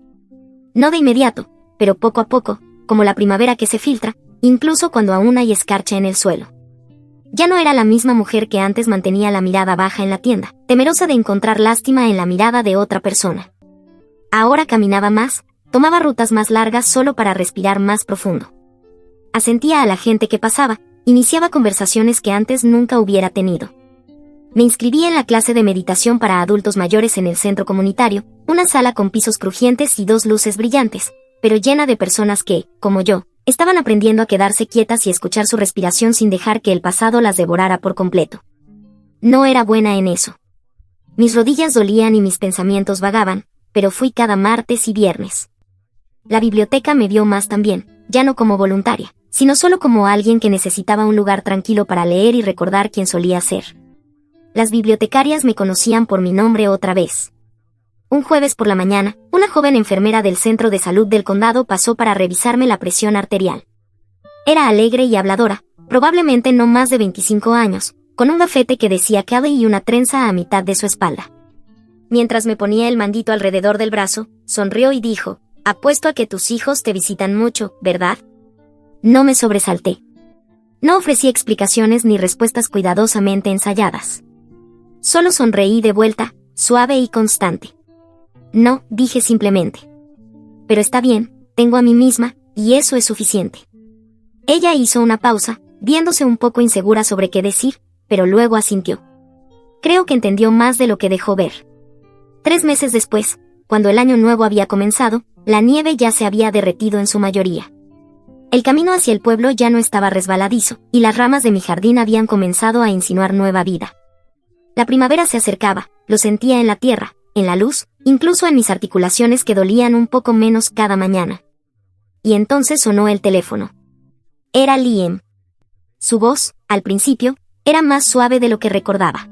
No de inmediato, pero poco a poco, como la primavera que se filtra, incluso cuando aún hay escarcha en el suelo. Ya no era la misma mujer que antes mantenía la mirada baja en la tienda, temerosa de encontrar lástima en la mirada de otra persona. Ahora caminaba más, tomaba rutas más largas solo para respirar más profundo. Asentía a la gente que pasaba, iniciaba conversaciones que antes nunca hubiera tenido. Me inscribí en la clase de meditación para adultos mayores en el centro comunitario, una sala con pisos crujientes y 2 luces brillantes, pero llena de personas que, como yo, estaban aprendiendo a quedarse quietas y escuchar su respiración sin dejar que el pasado las devorara por completo. No era buena en eso. Mis rodillas dolían y mis pensamientos vagaban, pero fui cada martes y viernes. La biblioteca me vio más también, ya no como voluntaria, sino solo como alguien que necesitaba un lugar tranquilo para leer y recordar quién solía ser. Las bibliotecarias me conocían por mi nombre otra vez. Un jueves por la mañana, una joven enfermera del centro de salud del condado pasó para revisarme la presión arterial. Era alegre y habladora, probablemente no más de 25 años, con un gafete que decía Kelly y una trenza a mitad de su espalda. Mientras me ponía el mandito alrededor del brazo, sonrió y dijo, «Apuesto a que tus hijos te visitan mucho, ¿verdad?» No me sobresalté. No ofrecí explicaciones ni respuestas cuidadosamente ensayadas. Solo sonreí de vuelta, suave y constante. No, dije simplemente. Pero está bien, tengo a mí misma, y eso es suficiente. Ella hizo una pausa, viéndose un poco insegura sobre qué decir, pero luego asintió. Creo que entendió más de lo que dejó ver. 3 meses después, cuando el año nuevo había comenzado, la nieve ya se había derretido en su mayoría. El camino hacia el pueblo ya no estaba resbaladizo, y las ramas de mi jardín habían comenzado a insinuar nueva vida. La primavera se acercaba, lo sentía en la tierra, en la luz, incluso en mis articulaciones que dolían un poco menos cada mañana. Y entonces sonó el teléfono. Era Liam. Su voz, al principio, era más suave de lo que recordaba.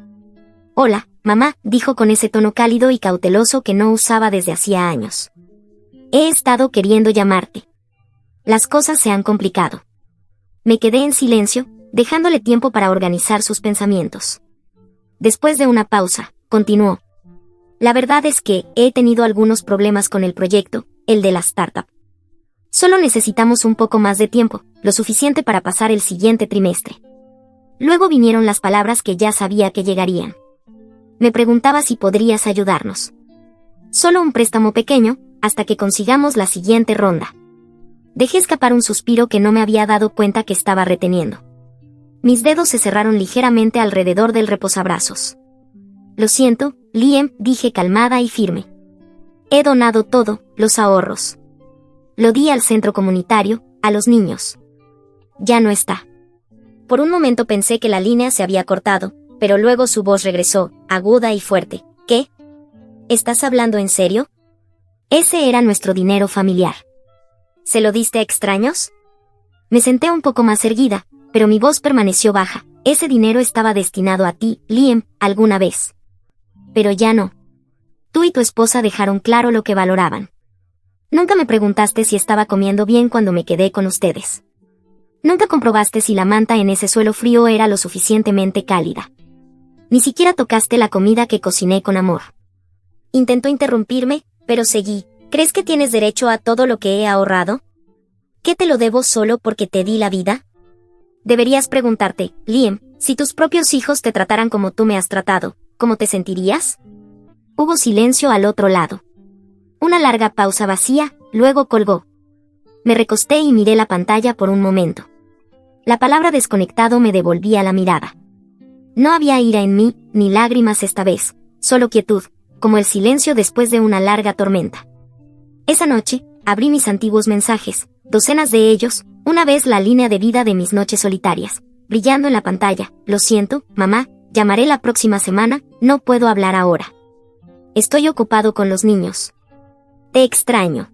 «Hola, mamá», dijo con ese tono cálido y cauteloso que no usaba desde hacía años. «He estado queriendo llamarte. Las cosas se han complicado». Me quedé en silencio, dejándole tiempo para organizar sus pensamientos. Después de una pausa, continuó. La verdad es que he tenido algunos problemas con el proyecto, el de la startup. Solo necesitamos un poco más de tiempo, lo suficiente para pasar el siguiente trimestre. Luego vinieron las palabras que ya sabía que llegarían. Me preguntaba si podrías ayudarnos. Solo un préstamo pequeño, hasta que consigamos la siguiente ronda. Dejé escapar un suspiro que no me había dado cuenta que estaba reteniendo. Mis dedos se cerraron ligeramente alrededor del reposabrazos. Lo siento, Liam, dije calmada y firme. He donado todo, los ahorros. Lo di al centro comunitario, a los niños. Ya no está. Por un momento pensé que la línea se había cortado, pero luego su voz regresó, aguda y fuerte. ¿Qué? ¿Estás hablando en serio? Ese era nuestro dinero familiar. ¿Se lo diste a extraños? Me senté un poco más erguida, pero mi voz permaneció baja. Ese dinero estaba destinado a ti, Liam, alguna vez. Pero ya no. Tú y tu esposa dejaron claro lo que valoraban. Nunca me preguntaste si estaba comiendo bien cuando me quedé con ustedes. Nunca comprobaste si la manta en ese suelo frío era lo suficientemente cálida. Ni siquiera tocaste la comida que cociné con amor. Intentó interrumpirme, pero seguí. ¿Crees que tienes derecho a todo lo que he ahorrado? ¿Qué te lo debo solo porque te di la vida? Deberías preguntarte, Liam, si tus propios hijos te trataran como tú me has tratado, ¿cómo te sentirías? Hubo silencio al otro lado. Una larga pausa vacía, luego colgó. Me recosté y miré la pantalla por un momento. La palabra desconectado me devolvía la mirada. No había ira en mí, ni lágrimas esta vez, solo quietud, como el silencio después de una larga tormenta. Esa noche, abrí mis antiguos mensajes, docenas de ellos, una vez la línea de vida de mis noches solitarias, brillando en la pantalla. Lo siento, mamá, llamaré la próxima semana, no puedo hablar ahora. Estoy ocupado con los niños. Te extraño.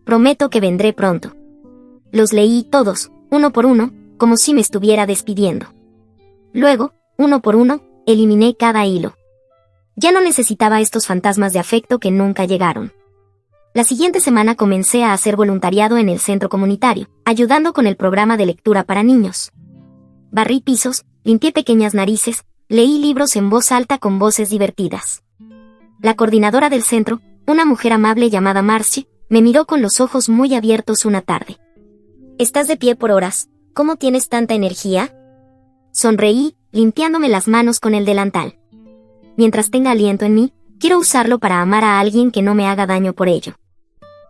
Prometo que vendré pronto. Los leí todos, uno por uno, como si me estuviera despidiendo. Luego, uno por uno, eliminé cada hilo. Ya no necesitaba estos fantasmas de afecto que nunca llegaron. La siguiente semana comencé a hacer voluntariado en el centro comunitario, ayudando con el programa de lectura para niños. Barrí pisos, limpié pequeñas narices, leí libros en voz alta con voces divertidas. La coordinadora del centro, una mujer amable llamada Marcie, me miró con los ojos muy abiertos una tarde. «Estás de pie por horas, ¿cómo tienes tanta energía?» Sonreí, limpiándome las manos con el delantal. Mientras tenga aliento en mí, quiero usarlo para amar a alguien que no me haga daño por ello.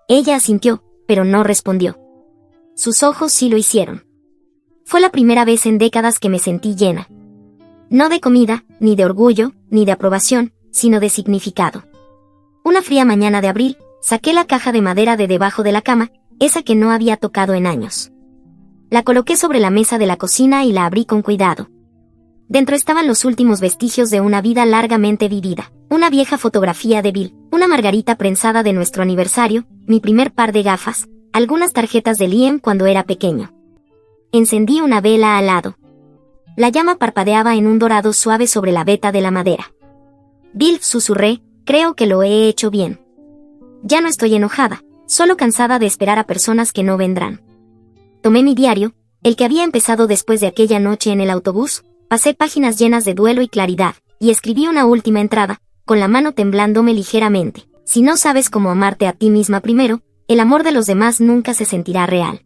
Ella asintió, pero no respondió. Sus ojos sí lo hicieron. Fue la primera vez en décadas que me sentí llena. No de comida, ni de orgullo, ni de aprobación, sino de significado. Una fría mañana de abril, saqué la caja de madera de debajo de la cama, esa que no había tocado en años. La coloqué sobre la mesa de la cocina y la abrí con cuidado. Dentro estaban los últimos vestigios de una vida largamente vivida, una vieja fotografía de Bill, una margarita prensada de nuestro aniversario, mi primer par de gafas, algunas tarjetas de Liam cuando era pequeño. Encendí una vela al lado. La llama parpadeaba en un dorado suave sobre la veta de la madera. Bill, susurré, creo que lo he hecho bien. Ya no estoy enojada, solo cansada de esperar a personas que no vendrán. Tomé mi diario, el que había empezado después de aquella noche en el autobús, pasé páginas llenas de duelo y claridad, y escribí una última entrada, con la mano temblándome ligeramente. Si no sabes cómo amarte a ti misma primero, el amor de los demás nunca se sentirá real.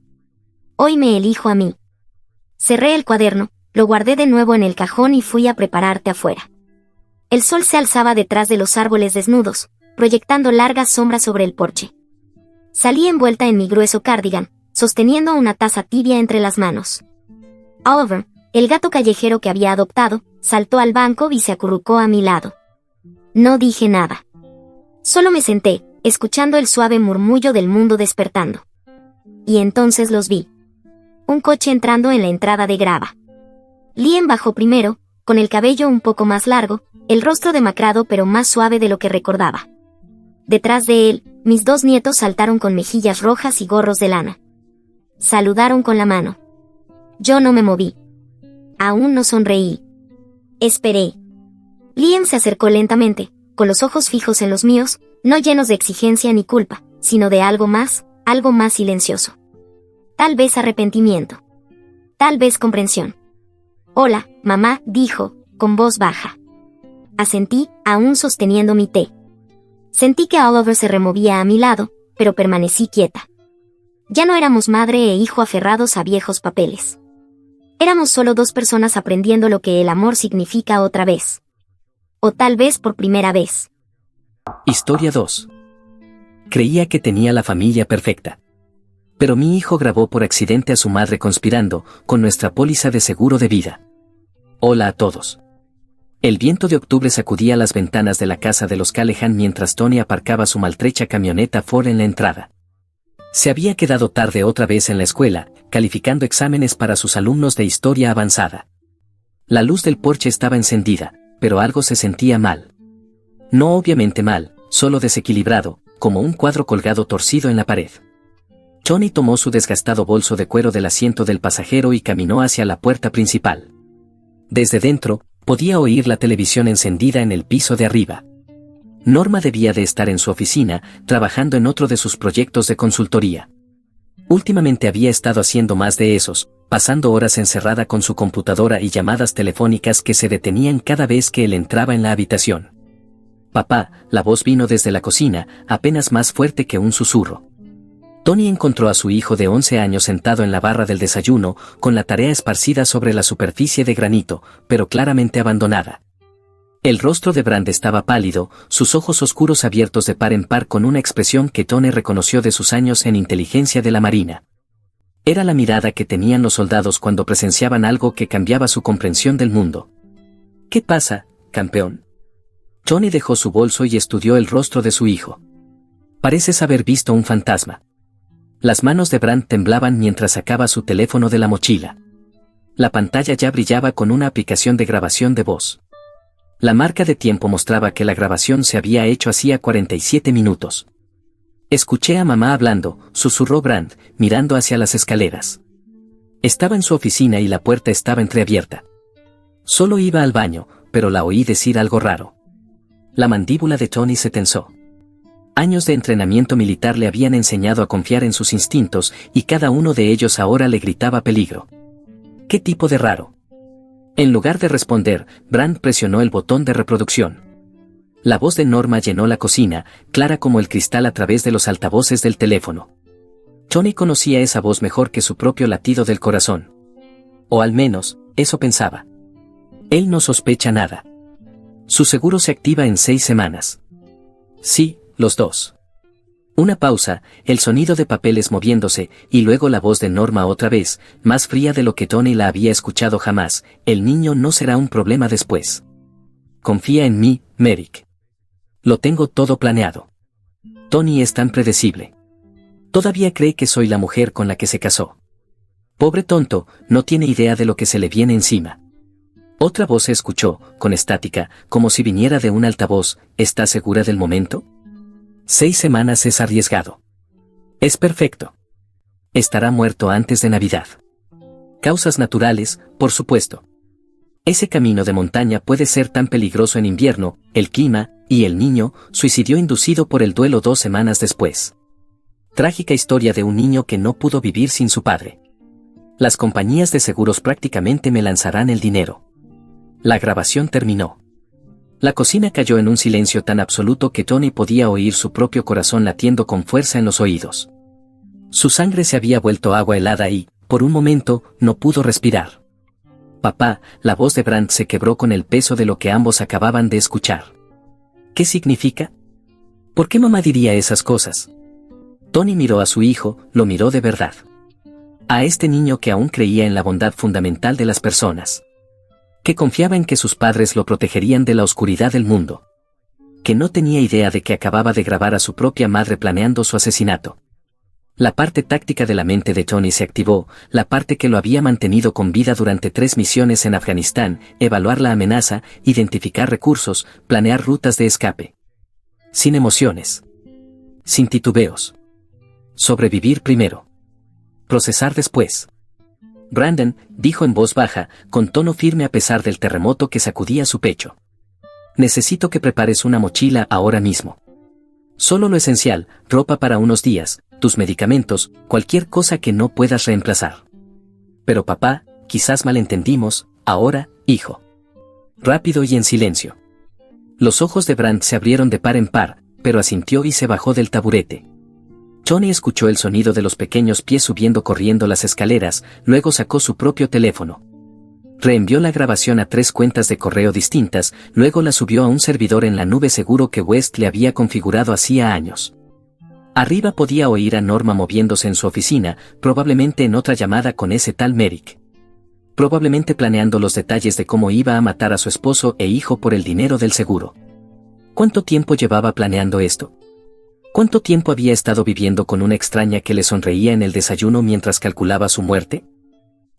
Hoy me elijo a mí. Cerré el cuaderno, lo guardé de nuevo en el cajón y fui a prepararte afuera. El sol se alzaba detrás de los árboles desnudos, proyectando largas sombras sobre el porche. Salí envuelta en mi grueso cardigan, sosteniendo una taza tibia entre las manos. Oliver, el gato callejero que había adoptado, saltó al banco y se acurrucó a mi lado. No dije nada. Solo me senté, escuchando el suave murmullo del mundo despertando. Y entonces los vi. Un coche entrando en la entrada de grava. Liam bajó primero, con el cabello un poco más largo, el rostro demacrado pero más suave de lo que recordaba. Detrás de él, mis dos nietos saltaron con mejillas rojas y gorros de lana. Saludaron con la mano. Yo no me moví. Aún no sonreí. Esperé. Liam se acercó lentamente, con los ojos fijos en los míos, no llenos de exigencia ni culpa, sino de algo más silencioso. Tal vez arrepentimiento. Tal vez comprensión. Hola, mamá, dijo, con voz baja. Asentí, aún sosteniendo mi té. Sentí que Oliver se removía a mi lado, pero permanecí quieta. Ya no éramos madre e hijo aferrados a viejos papeles. Éramos solo dos personas aprendiendo lo que el amor significa otra vez. O tal vez por primera vez. Historia 2. Creía que tenía la familia perfecta. Pero mi hijo grabó por accidente a su madre conspirando con nuestra póliza de seguro de vida. Hola a todos. El viento de octubre sacudía las ventanas de la casa de los Callahan mientras Tony aparcaba su maltrecha camioneta Ford en la entrada. Se había quedado tarde otra vez en la escuela, calificando exámenes para sus alumnos de historia avanzada. La luz del porche estaba encendida, pero algo se sentía mal. No obviamente mal, solo desequilibrado, como un cuadro colgado torcido en la pared. Tony tomó su desgastado bolso de cuero del asiento del pasajero y caminó hacia la puerta principal. Desde dentro, podía oír la televisión encendida en el piso de arriba. Norma debía de estar en su oficina, trabajando en otro de sus proyectos de consultoría. Últimamente había estado haciendo más de esos, pasando horas encerrada con su computadora y llamadas telefónicas que se detenían cada vez que él entraba en la habitación. Papá, la voz vino desde la cocina, apenas más fuerte que un susurro. Tony encontró a su hijo de 11 años sentado en la barra del desayuno, con la tarea esparcida sobre la superficie de granito, pero claramente abandonada. El rostro de Brand estaba pálido, sus ojos oscuros abiertos de par en par con una expresión que Tony reconoció de sus años en inteligencia de la Marina. Era la mirada que tenían los soldados cuando presenciaban algo que cambiaba su comprensión del mundo. ¿Qué pasa, campeón? Tony dejó su bolso y estudió el rostro de su hijo. Pareces haber visto un fantasma. Las manos de Brand temblaban mientras sacaba su teléfono de la mochila. La pantalla ya brillaba con una aplicación de grabación de voz. La marca de tiempo mostraba que la grabación se había hecho hacía 47 minutos. Escuché a mamá hablando, susurró Brand, mirando hacia las escaleras. Estaba en su oficina y la puerta estaba entreabierta. Solo iba al baño, pero la oí decir algo raro. La mandíbula de Tony se tensó. Años de entrenamiento militar le habían enseñado a confiar en sus instintos y cada uno de ellos ahora le gritaba peligro. ¿Qué tipo de raro? En lugar de responder, Brand presionó el botón de reproducción. La voz de Norma llenó la cocina, clara como el cristal a través de los altavoces del teléfono. Tony conocía esa voz mejor que su propio latido del corazón. O al menos, eso pensaba. Él no sospecha nada. Su seguro se activa en 6 semanas. Sí, los dos. Una pausa, el sonido de papeles moviéndose, y luego la voz de Norma otra vez, más fría de lo que Tony la había escuchado jamás. El niño no será un problema después. Confía en mí, Merrick. Lo tengo todo planeado. Tony es tan predecible. Todavía cree que soy la mujer con la que se casó. Pobre tonto, no tiene idea de lo que se le viene encima. Otra voz se escuchó, con estática, como si viniera de un altavoz. ¿Estás segura del momento? 6 semanas es arriesgado. Es perfecto. Estará muerto antes de Navidad. Causas naturales, por supuesto. Ese camino de montaña puede ser tan peligroso en invierno, el clima, y el niño, suicidio inducido por el duelo 2 semanas después. Trágica historia de un niño que no pudo vivir sin su padre. Las compañías de seguros prácticamente me lanzarán el dinero. La grabación terminó. La cocina cayó en un silencio tan absoluto que Tony podía oír su propio corazón latiendo con fuerza en los oídos. Su sangre se había vuelto agua helada y, por un momento, no pudo respirar. Papá, la voz de Brand se quebró con el peso de lo que ambos acababan de escuchar. ¿Qué significa? ¿Por qué mamá diría esas cosas? Tony miró a su hijo, lo miró de verdad. A este niño que aún creía en la bondad fundamental de las personas. Que confiaba en que sus padres lo protegerían de la oscuridad del mundo. Que no tenía idea de que acababa de grabar a su propia madre planeando su asesinato. La parte táctica de la mente de Tony se activó, la parte que lo había mantenido con vida durante 3 misiones en Afganistán, evaluar la amenaza, identificar recursos, planear rutas de escape. Sin emociones. Sin titubeos. Sobrevivir primero. Procesar después. Brandon, dijo en voz baja, con tono firme a pesar del terremoto que sacudía su pecho. Necesito que prepares una mochila ahora mismo. Solo lo esencial, ropa para unos días, tus medicamentos, cualquier cosa que no puedas reemplazar. Pero papá, quizás malentendimos, Ahora, hijo. Rápido y en silencio. Los ojos de Brand se abrieron de par en par, pero asintió y se bajó del taburete. Tony escuchó el sonido de los pequeños pies subiendo corriendo las escaleras, luego sacó su propio teléfono. Reenvió la grabación a 3 cuentas de correo distintas, luego la subió a un servidor en la nube seguro que West le había configurado hacía años. Arriba podía oír a Norma moviéndose en su oficina, probablemente en otra llamada con ese tal Merrick. Probablemente planeando los detalles de cómo iba a matar a su esposo e hijo por el dinero del seguro. ¿Cuánto tiempo llevaba planeando esto? ¿Cuánto tiempo había estado viviendo con una extraña que le sonreía en el desayuno mientras calculaba su muerte?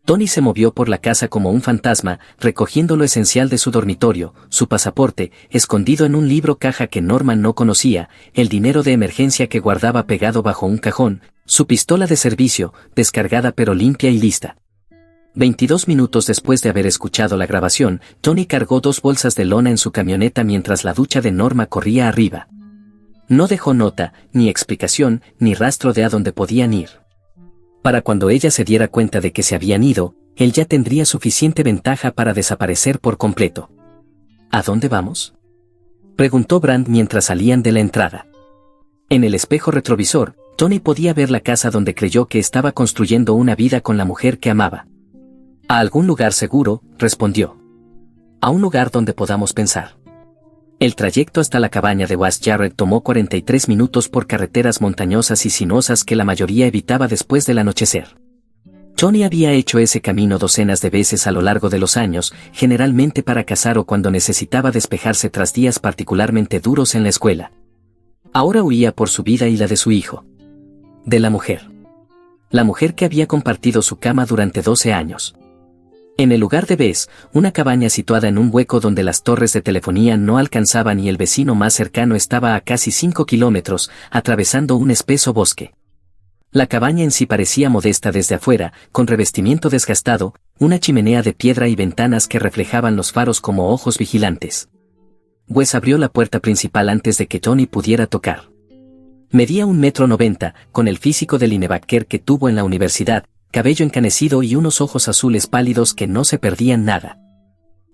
Tony se movió por la casa como un fantasma, recogiendo lo esencial de su dormitorio, su pasaporte, escondido en un libro caja que Norman no conocía, el dinero de emergencia que guardaba pegado bajo un cajón, su pistola de servicio, descargada pero limpia y lista. 22 minutos después de haber escuchado la grabación, Tony cargó 2 bolsas de lona en su camioneta mientras la ducha de Norma corría arriba. No dejó nota, ni explicación, ni rastro de a dónde podían ir. Para cuando ella se diera cuenta de que se habían ido, él ya tendría suficiente ventaja para desaparecer por completo. ¿A dónde vamos?, preguntó Brand mientras salían de la entrada. En el espejo retrovisor, Tony podía ver la casa donde creyó que estaba construyendo una vida con la mujer que amaba. A algún lugar seguro, respondió. A un lugar donde podamos pensar. El trayecto hasta la cabaña de West Jarrett tomó 43 minutos por carreteras montañosas y sinuosas que la mayoría evitaba después del anochecer. Tony había hecho ese camino docenas de veces a lo largo de los años, generalmente para cazar o cuando necesitaba despejarse tras días particularmente duros en la escuela. Ahora huía por su vida y la de su hijo. De la mujer. La mujer que había compartido su cama durante 12 años. En el lugar de Bess, una cabaña situada en un hueco donde las torres de telefonía no alcanzaban y el vecino más cercano estaba a casi 5 kilómetros, atravesando un espeso bosque. La cabaña en sí parecía modesta desde afuera, con revestimiento desgastado, una chimenea de piedra y ventanas que reflejaban los faros como ojos vigilantes. Wes abrió la puerta principal antes de que Tony pudiera tocar. Medía 1,90 m, con el físico del linebacker que tuvo en la universidad, cabello encanecido y unos ojos azules pálidos que no se perdían nada.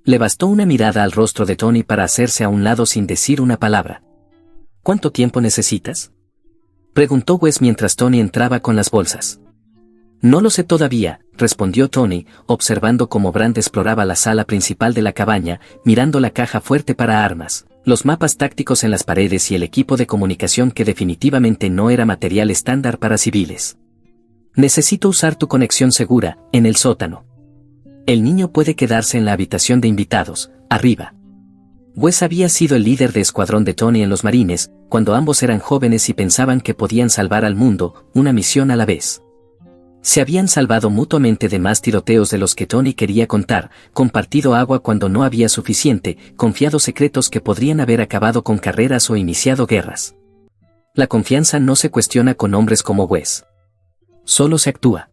Le bastó una mirada al rostro de Tony para hacerse a un lado sin decir una palabra. ¿Cuánto tiempo necesitas?, preguntó Wes mientras Tony entraba con las bolsas. No lo sé todavía, respondió Tony, observando cómo Brand exploraba la sala principal de la cabaña, mirando la caja fuerte para armas, los mapas tácticos en las paredes y el equipo de comunicación que definitivamente no era material estándar para civiles. Necesito usar tu conexión segura, en el sótano. El niño puede quedarse en la habitación de invitados, arriba. Wes había sido el líder de escuadrón de Tony en los Marines, cuando ambos eran jóvenes y pensaban que podían salvar al mundo, una misión a la vez. Se habían salvado mutuamente de más tiroteos de los que Tony quería contar, compartido agua cuando no había suficiente, confiado secretos que podrían haber acabado con carreras o iniciado guerras. La confianza no se cuestiona con hombres como Wes. Solo se actúa.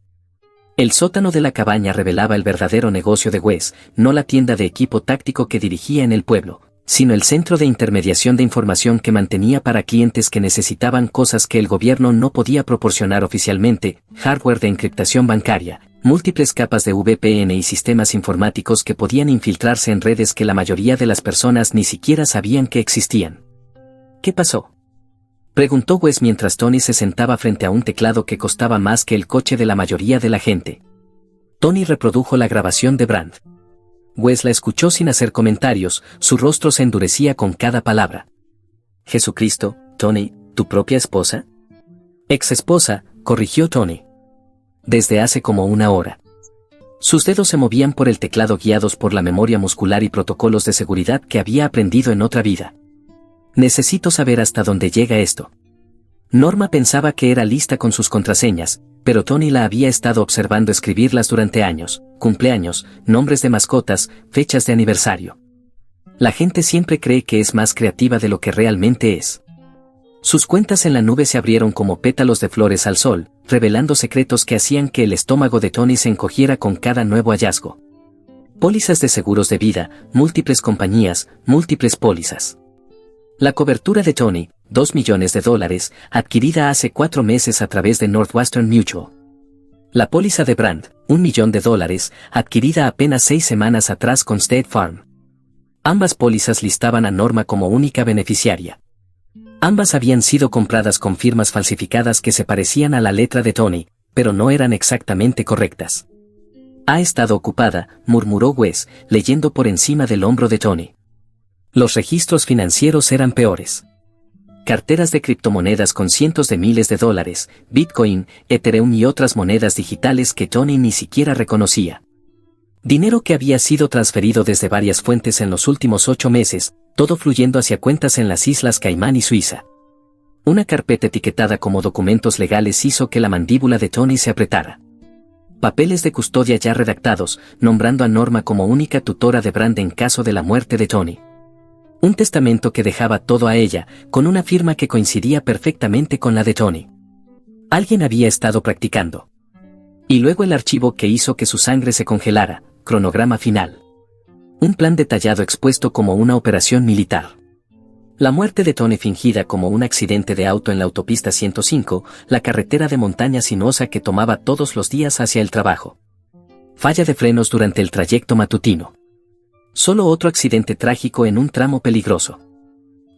El sótano de la cabaña revelaba el verdadero negocio de Wes, no la tienda de equipo táctico que dirigía en el pueblo, sino el centro de intermediación de información que mantenía para clientes que necesitaban cosas que el gobierno no podía proporcionar oficialmente, hardware de encriptación bancaria, múltiples capas de VPN y sistemas informáticos que podían infiltrarse en redes que la mayoría de las personas ni siquiera sabían que existían. ¿Qué pasó?, preguntó Wes mientras Tony se sentaba frente a un teclado que costaba más que el coche de la mayoría de la gente. Tony reprodujo la grabación de Brand. Wes la escuchó sin hacer comentarios, su rostro se endurecía con cada palabra. Jesucristo, Tony, ¿tu propia esposa? Ex esposa, corrigió Tony. Desde hace como una hora. Sus dedos se movían por el teclado guiados por la memoria muscular y protocolos de seguridad que había aprendido en otra vida. Necesito saber hasta dónde llega esto. Norma pensaba que era lista con sus contraseñas, pero Tony la había estado observando escribirlas durante años, cumpleaños, nombres de mascotas, fechas de aniversario. La gente siempre cree que es más creativa de lo que realmente es. Sus cuentas en la nube se abrieron como pétalos de flores al sol, revelando secretos que hacían que el estómago de Tony se encogiera con cada nuevo hallazgo. Pólizas de seguros de vida, múltiples compañías, múltiples pólizas. La cobertura de Tony, $2 millones, adquirida hace 4 meses a través de Northwestern Mutual. La póliza de Brand, $1 millón, adquirida apenas 6 semanas atrás con State Farm. Ambas pólizas listaban a Norma como única beneficiaria. Ambas habían sido compradas con firmas falsificadas que se parecían a la letra de Tony, pero no eran exactamente correctas. Ha estado ocupada, murmuró Wes, leyendo por encima del hombro de Tony. Los registros financieros eran peores. Carteras de criptomonedas con cientos de miles de dólares, Bitcoin, Ethereum y otras monedas digitales que Tony ni siquiera reconocía. Dinero que había sido transferido desde varias fuentes en los últimos 8 meses, todo fluyendo hacia cuentas en las Islas Caimán y Suiza. Una carpeta etiquetada como documentos legales hizo que la mandíbula de Tony se apretara. Papeles de custodia ya redactados, nombrando a Norma como única tutora de Brand en caso de la muerte de Tony. Un testamento que dejaba todo a ella, con una firma que coincidía perfectamente con la de Tony. Alguien había estado practicando. Y luego el archivo que hizo que su sangre se congelara, cronograma final. Un plan detallado expuesto como una operación militar. La muerte de Tony fingida como un accidente de auto en la autopista 105, la carretera de montaña sinuosa que tomaba todos los días hacia el trabajo. Falla de frenos durante el trayecto matutino. Solo otro accidente trágico en un tramo peligroso.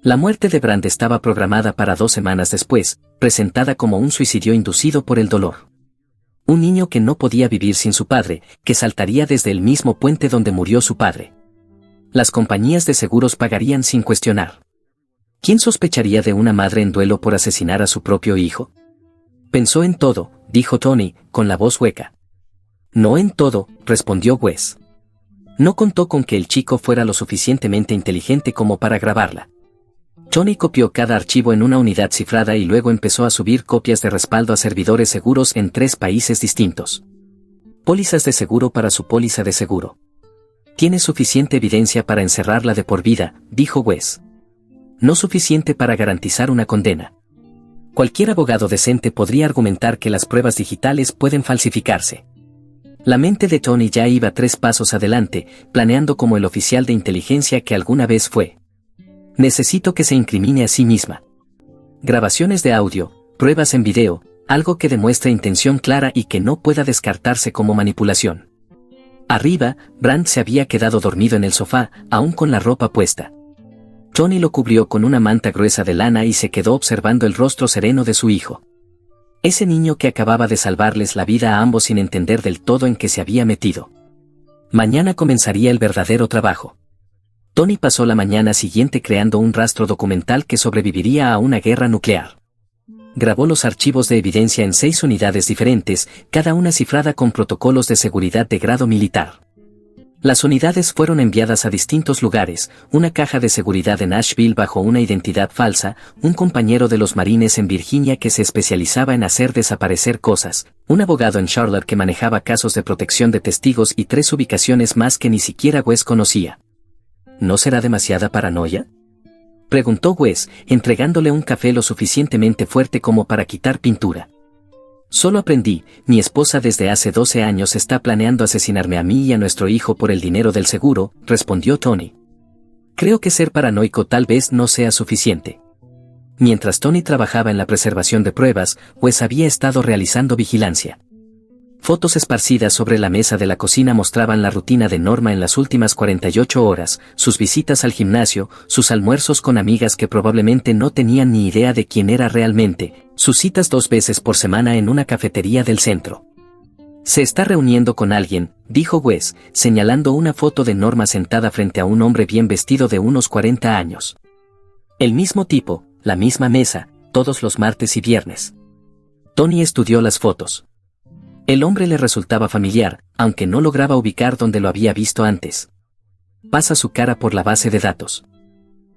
La muerte de Brand estaba programada para 2 semanas después, presentada como un suicidio inducido por el dolor. Un niño que no podía vivir sin su padre, que saltaría desde el mismo puente donde murió su padre. Las compañías de seguros pagarían sin cuestionar. ¿Quién sospecharía de una madre en duelo por asesinar a su propio hijo? Pensó en todo, dijo Tony, con la voz hueca. No en todo, respondió Wes. No contó con que el chico fuera lo suficientemente inteligente como para grabarla. Tony copió cada archivo en una unidad cifrada y luego empezó a subir copias de respaldo a servidores seguros en 3 países distintos. Pólizas de seguro para su póliza de seguro. Tiene suficiente evidencia para encerrarla de por vida, dijo Wes. No suficiente para garantizar una condena. Cualquier abogado decente podría argumentar que las pruebas digitales pueden falsificarse. La mente de Tony ya iba 3 pasos adelante, planeando como el oficial de inteligencia que alguna vez fue. Necesito que se incrimine a sí misma. Grabaciones de audio, pruebas en video, algo que demuestre intención clara y que no pueda descartarse como manipulación. Arriba, Brand se había quedado dormido en el sofá, aún con la ropa puesta. Tony lo cubrió con una manta gruesa de lana y se quedó observando el rostro sereno de su hijo. Ese niño que acababa de salvarles la vida a ambos sin entender del todo en qué se había metido. Mañana comenzaría el verdadero trabajo. Tony pasó la mañana siguiente creando un rastro documental que sobreviviría a una guerra nuclear. Grabó los archivos de evidencia en 6 unidades diferentes, cada una cifrada con protocolos de seguridad de grado militar. Las unidades fueron enviadas a distintos lugares, una caja de seguridad en Nashville bajo una identidad falsa, un compañero de los marines en Virginia que se especializaba en hacer desaparecer cosas, un abogado en Charlotte que manejaba casos de protección de testigos y 3 ubicaciones más que ni siquiera Wes conocía. ¿No será demasiada paranoia?, preguntó Wes, entregándole un café lo suficientemente fuerte como para quitar pintura. Solo aprendí, mi esposa desde hace 12 años está planeando asesinarme a mí y a nuestro hijo por el dinero del seguro, respondió Tony. Creo que ser paranoico tal vez no sea suficiente. Mientras Tony trabajaba en la preservación de pruebas, Wes había estado realizando vigilancia. Fotos esparcidas sobre la mesa de la cocina mostraban la rutina de Norma en las últimas 48 horas, sus visitas al gimnasio, sus almuerzos con amigas que probablemente no tenían ni idea de quién era realmente, sus citas 2 veces por semana en una cafetería del centro. Se está reuniendo con alguien, dijo Wes, señalando una foto de Norma sentada frente a un hombre bien vestido de unos 40 años. El mismo tipo, la misma mesa, todos los martes y viernes. Tony estudió las fotos. El hombre le resultaba familiar, aunque no lograba ubicar dónde lo había visto antes. Pasa su cara por la base de datos.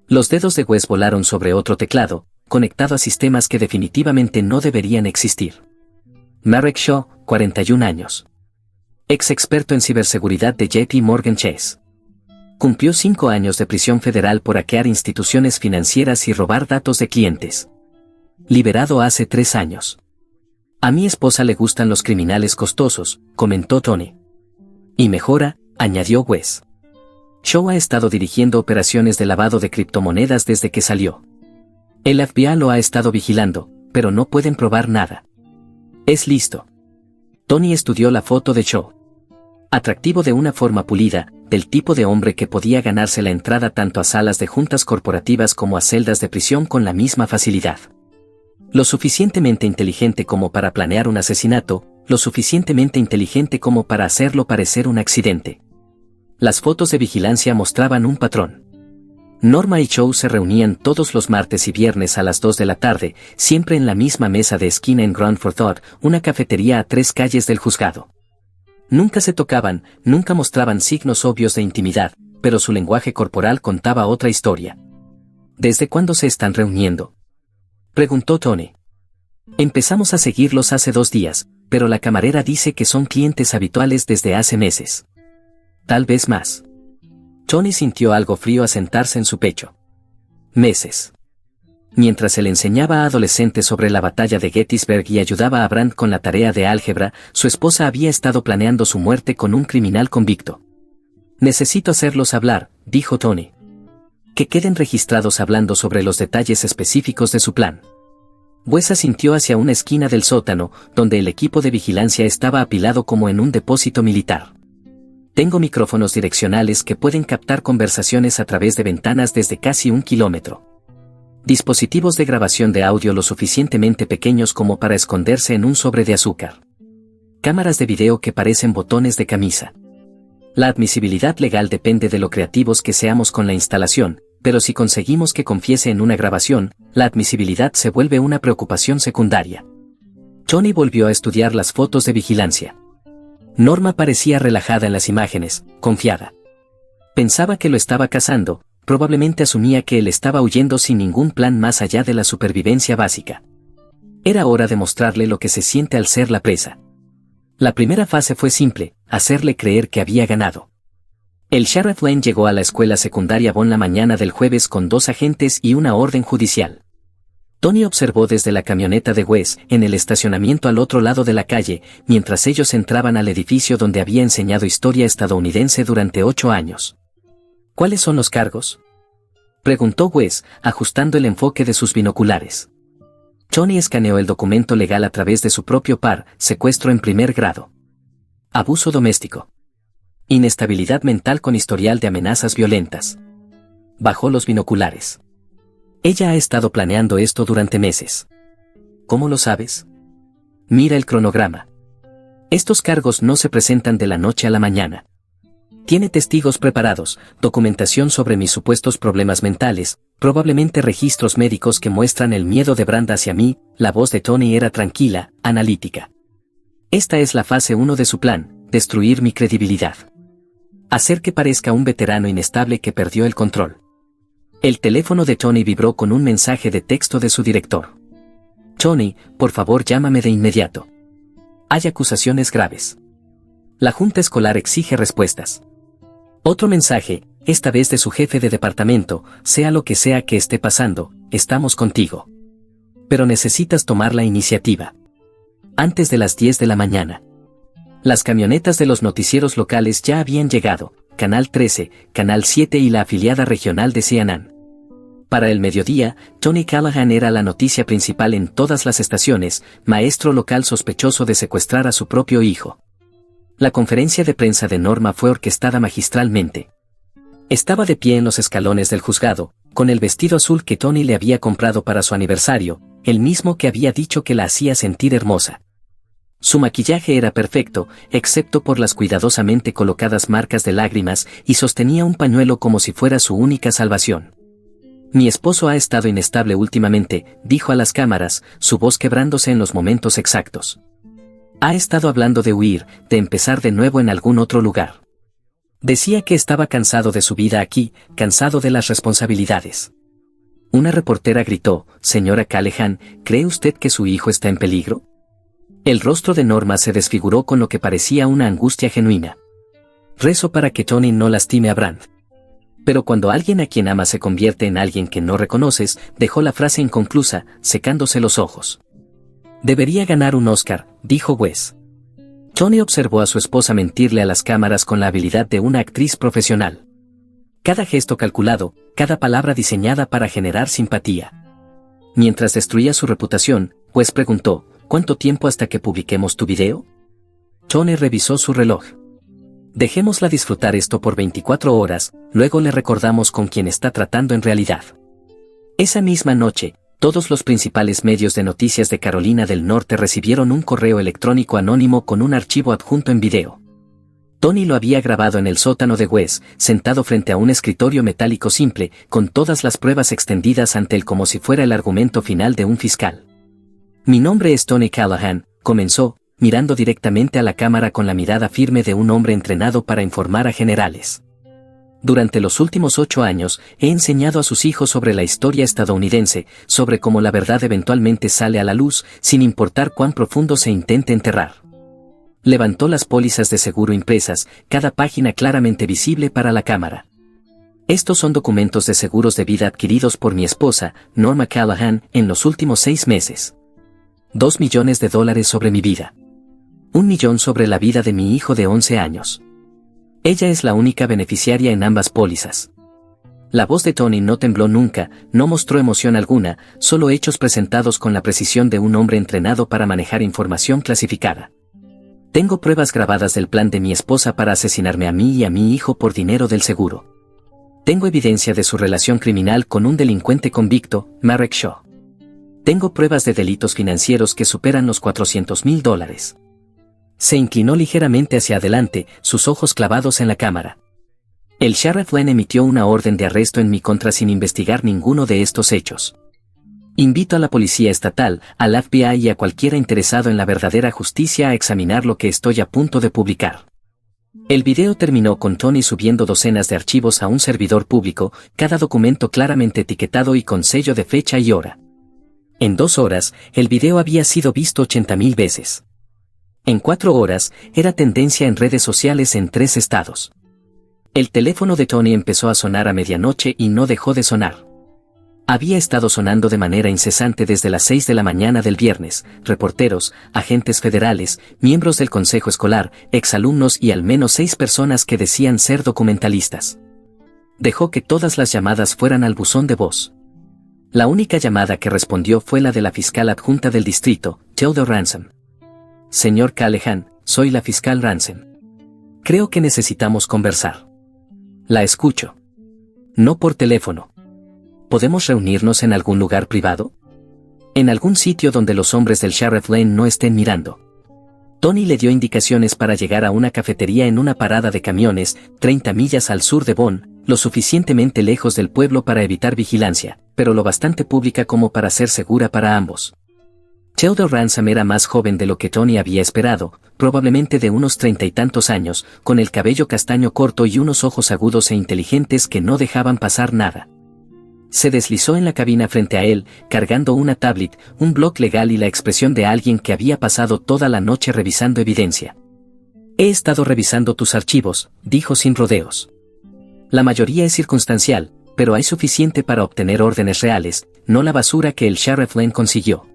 Los dedos de Wes volaron sobre otro teclado, conectado a sistemas que definitivamente no deberían existir. Marek Shaw, 41 años. Ex experto en ciberseguridad de JP Morgan Chase. Cumplió 5 años de prisión federal por hackear instituciones financieras y robar datos de clientes. Liberado hace 3 años. A mi esposa le gustan los criminales costosos, comentó Tony. Y mejora, añadió Wes. Shaw ha estado dirigiendo operaciones de lavado de criptomonedas desde que salió. El FBI lo ha estado vigilando, pero no pueden probar nada. Es listo. Tony estudió la foto de Cho. Atractivo de una forma pulida, del tipo de hombre que podía ganarse la entrada tanto a salas de juntas corporativas como a celdas de prisión con la misma facilidad. Lo suficientemente inteligente como para planear un asesinato, lo suficientemente inteligente como para hacerlo parecer un accidente. Las fotos de vigilancia mostraban un patrón. Norma y Cho se reunían todos los martes y viernes a las 2 de la tarde, siempre en la misma mesa de esquina en Grand Forthought, una cafetería a 3 calles del juzgado. Nunca se tocaban, nunca mostraban signos obvios de intimidad, pero su lenguaje corporal contaba otra historia. ¿Desde cuándo se están reuniendo?, preguntó Tony. Empezamos a seguirlos hace 2 días, pero la camarera dice que son clientes habituales desde hace meses. Tal vez más. Tony sintió algo frío a sentarse en su pecho. Meses. Mientras él enseñaba a adolescentes sobre la batalla de Gettysburg y ayudaba a Brandt con la tarea de álgebra, su esposa había estado planeando su muerte con un criminal convicto. Necesito hacerlos hablar, dijo Tony. Que queden registrados hablando sobre los detalles específicos de su plan. Wes asintió hacia una esquina del sótano, donde el equipo de vigilancia estaba apilado como en un depósito militar. Tengo micrófonos direccionales que pueden captar conversaciones a través de ventanas desde casi 1 kilómetro. Dispositivos de grabación de audio lo suficientemente pequeños como para esconderse en un sobre de azúcar. Cámaras de video que parecen botones de camisa. La admisibilidad legal depende de lo creativos que seamos con la instalación, pero si conseguimos que confiese en una grabación, la admisibilidad se vuelve una preocupación secundaria. Tony volvió a estudiar las fotos de vigilancia. Norma parecía relajada en las imágenes, confiada. Pensaba que lo estaba cazando, probablemente asumía que él estaba huyendo sin ningún plan más allá de la supervivencia básica. Era hora de mostrarle lo que se siente al ser la presa. La primera fase fue simple, hacerle creer que había ganado. El sheriff Lane llegó a la escuela secundaria Bond la mañana del jueves con 2 agentes y una orden judicial. Tony observó desde la camioneta de Wes, en el estacionamiento al otro lado de la calle, mientras ellos entraban al edificio donde había enseñado historia estadounidense durante 8 años. ¿Cuáles son los cargos?, preguntó Wes, ajustando el enfoque de sus binoculares. Tony escaneó el documento legal a través de su propio par, secuestro en primer grado. Abuso doméstico. Inestabilidad mental con historial de amenazas violentas. Bajó los binoculares. Ella ha estado planeando esto durante meses. ¿Cómo lo sabes? Mira el cronograma. Estos cargos no se presentan de la noche a la mañana. Tiene testigos preparados, documentación sobre mis supuestos problemas mentales, probablemente registros médicos que muestran el miedo de Brandt hacia mí. La voz de Tony era tranquila, analítica. Esta es la fase 1 de su plan, destruir mi credibilidad. Hacer que parezca un veterano inestable que perdió el control. El teléfono de Tony vibró con un mensaje de texto de su director. Tony, por favor llámame de inmediato. Hay acusaciones graves. La junta escolar exige respuestas. Otro mensaje, esta vez de su jefe de departamento, sea lo que sea que esté pasando, estamos contigo. Pero necesitas tomar la iniciativa. Antes de las 10 de la mañana. Las camionetas de los noticieros locales ya habían llegado, Canal 13, Canal 7 y la afiliada regional de CNN. Para el mediodía, Tony Callahan era la noticia principal en todas las estaciones, maestro local sospechoso de secuestrar a su propio hijo. La conferencia de prensa de Norma fue orquestada magistralmente. Estaba de pie en los escalones del juzgado, con el vestido azul que Tony le había comprado para su aniversario, el mismo que había dicho que la hacía sentir hermosa. Su maquillaje era perfecto, excepto por las cuidadosamente colocadas marcas de lágrimas, y sostenía un pañuelo como si fuera su única salvación. Mi esposo ha estado inestable últimamente, dijo a las cámaras, su voz quebrándose en los momentos exactos. Ha estado hablando de huir, de empezar de nuevo en algún otro lugar. Decía que estaba cansado de su vida aquí, cansado de las responsabilidades. Una reportera gritó, señora Callahan, ¿cree usted que su hijo está en peligro? El rostro de Norma se desfiguró con lo que parecía una angustia genuina. Rezo para que Tony no lastime a Brandt. Pero cuando alguien a quien amas se convierte en alguien que no reconoces, dejó la frase inconclusa, secándose los ojos. Debería ganar un Oscar, dijo Wes. Tony observó a su esposa mentirle a las cámaras con la habilidad de una actriz profesional. Cada gesto calculado, cada palabra diseñada para generar simpatía. Mientras destruía su reputación, Wes preguntó, ¿cuánto tiempo hasta que publiquemos tu video? Tony revisó su reloj. Dejémosla disfrutar esto por 24 horas, luego le recordamos con quién está tratando en realidad. Esa misma noche, todos los principales medios de noticias de Carolina del Norte recibieron un correo electrónico anónimo con un archivo adjunto en video. Tony lo había grabado en el sótano de Wes, sentado frente a un escritorio metálico simple, con todas las pruebas extendidas ante él como si fuera el argumento final de un fiscal. Mi nombre es Tony Callahan, comenzó, mirando directamente a la cámara con la mirada firme de un hombre entrenado para informar a generales. Durante los últimos 8 años, he enseñado a sus hijos sobre la historia estadounidense, sobre cómo la verdad eventualmente sale a la luz, sin importar cuán profundo se intente enterrar. Levantó las pólizas de seguro impresas, cada página claramente visible para la cámara. Estos son documentos de seguros de vida adquiridos por mi esposa, Norma Callahan, en los últimos 6 meses. $2 millones sobre mi vida. $1 millón sobre la vida de mi hijo de 11 años. Ella es la única beneficiaria en ambas pólizas. La voz de Tony no tembló nunca, no mostró emoción alguna, solo hechos presentados con la precisión de un hombre entrenado para manejar información clasificada. Tengo pruebas grabadas del plan de mi esposa para asesinarme a mí y a mi hijo por dinero del seguro. Tengo evidencia de su relación criminal con un delincuente convicto, Marek Shaw. Tengo pruebas de delitos financieros que superan los $400,000. Se inclinó ligeramente hacia adelante, sus ojos clavados en la cámara. El sheriff Len emitió una orden de arresto en mi contra sin investigar ninguno de estos hechos. Invito a la policía estatal, al FBI y a cualquiera interesado en la verdadera justicia a examinar lo que estoy a punto de publicar. El video terminó con Tony subiendo docenas de archivos a un servidor público, cada documento claramente etiquetado y con sello de fecha y hora. En 2 horas, el video había sido visto 80,000 veces. En 4 horas, era tendencia en redes sociales en 3 estados. El teléfono de Tony empezó a sonar a medianoche y no dejó de sonar. Había estado sonando de manera incesante desde las 6 de la mañana del viernes, reporteros, agentes federales, miembros del consejo escolar, exalumnos y al menos 6 personas que decían ser documentalistas. Dejó que todas las llamadas fueran al buzón de voz. La única llamada que respondió fue la de la fiscal adjunta del distrito, Theodore Ransom. Señor Callahan, soy la fiscal Ransom. Creo que necesitamos conversar. La escucho. No por teléfono. ¿Podemos reunirnos en algún lugar privado? En algún sitio donde los hombres del Sheriff Lane no estén mirando. Tony le dio indicaciones para llegar a una cafetería en una parada de camiones, 30 millas al sur de Bonn, lo suficientemente lejos del pueblo para evitar vigilancia, pero lo bastante pública como para ser segura para ambos. Theodore Ransom era más joven de lo que Tony había esperado, probablemente de unos 30 y tantos años, con el cabello castaño corto y unos ojos agudos e inteligentes que no dejaban pasar nada. Se deslizó en la cabina frente a él, cargando una tablet, un blog legal y la expresión de alguien que había pasado toda la noche revisando evidencia. He estado revisando tus archivos, dijo sin rodeos. La mayoría es circunstancial, pero hay suficiente para obtener órdenes reales, no la basura que el Sheriff Lane consiguió.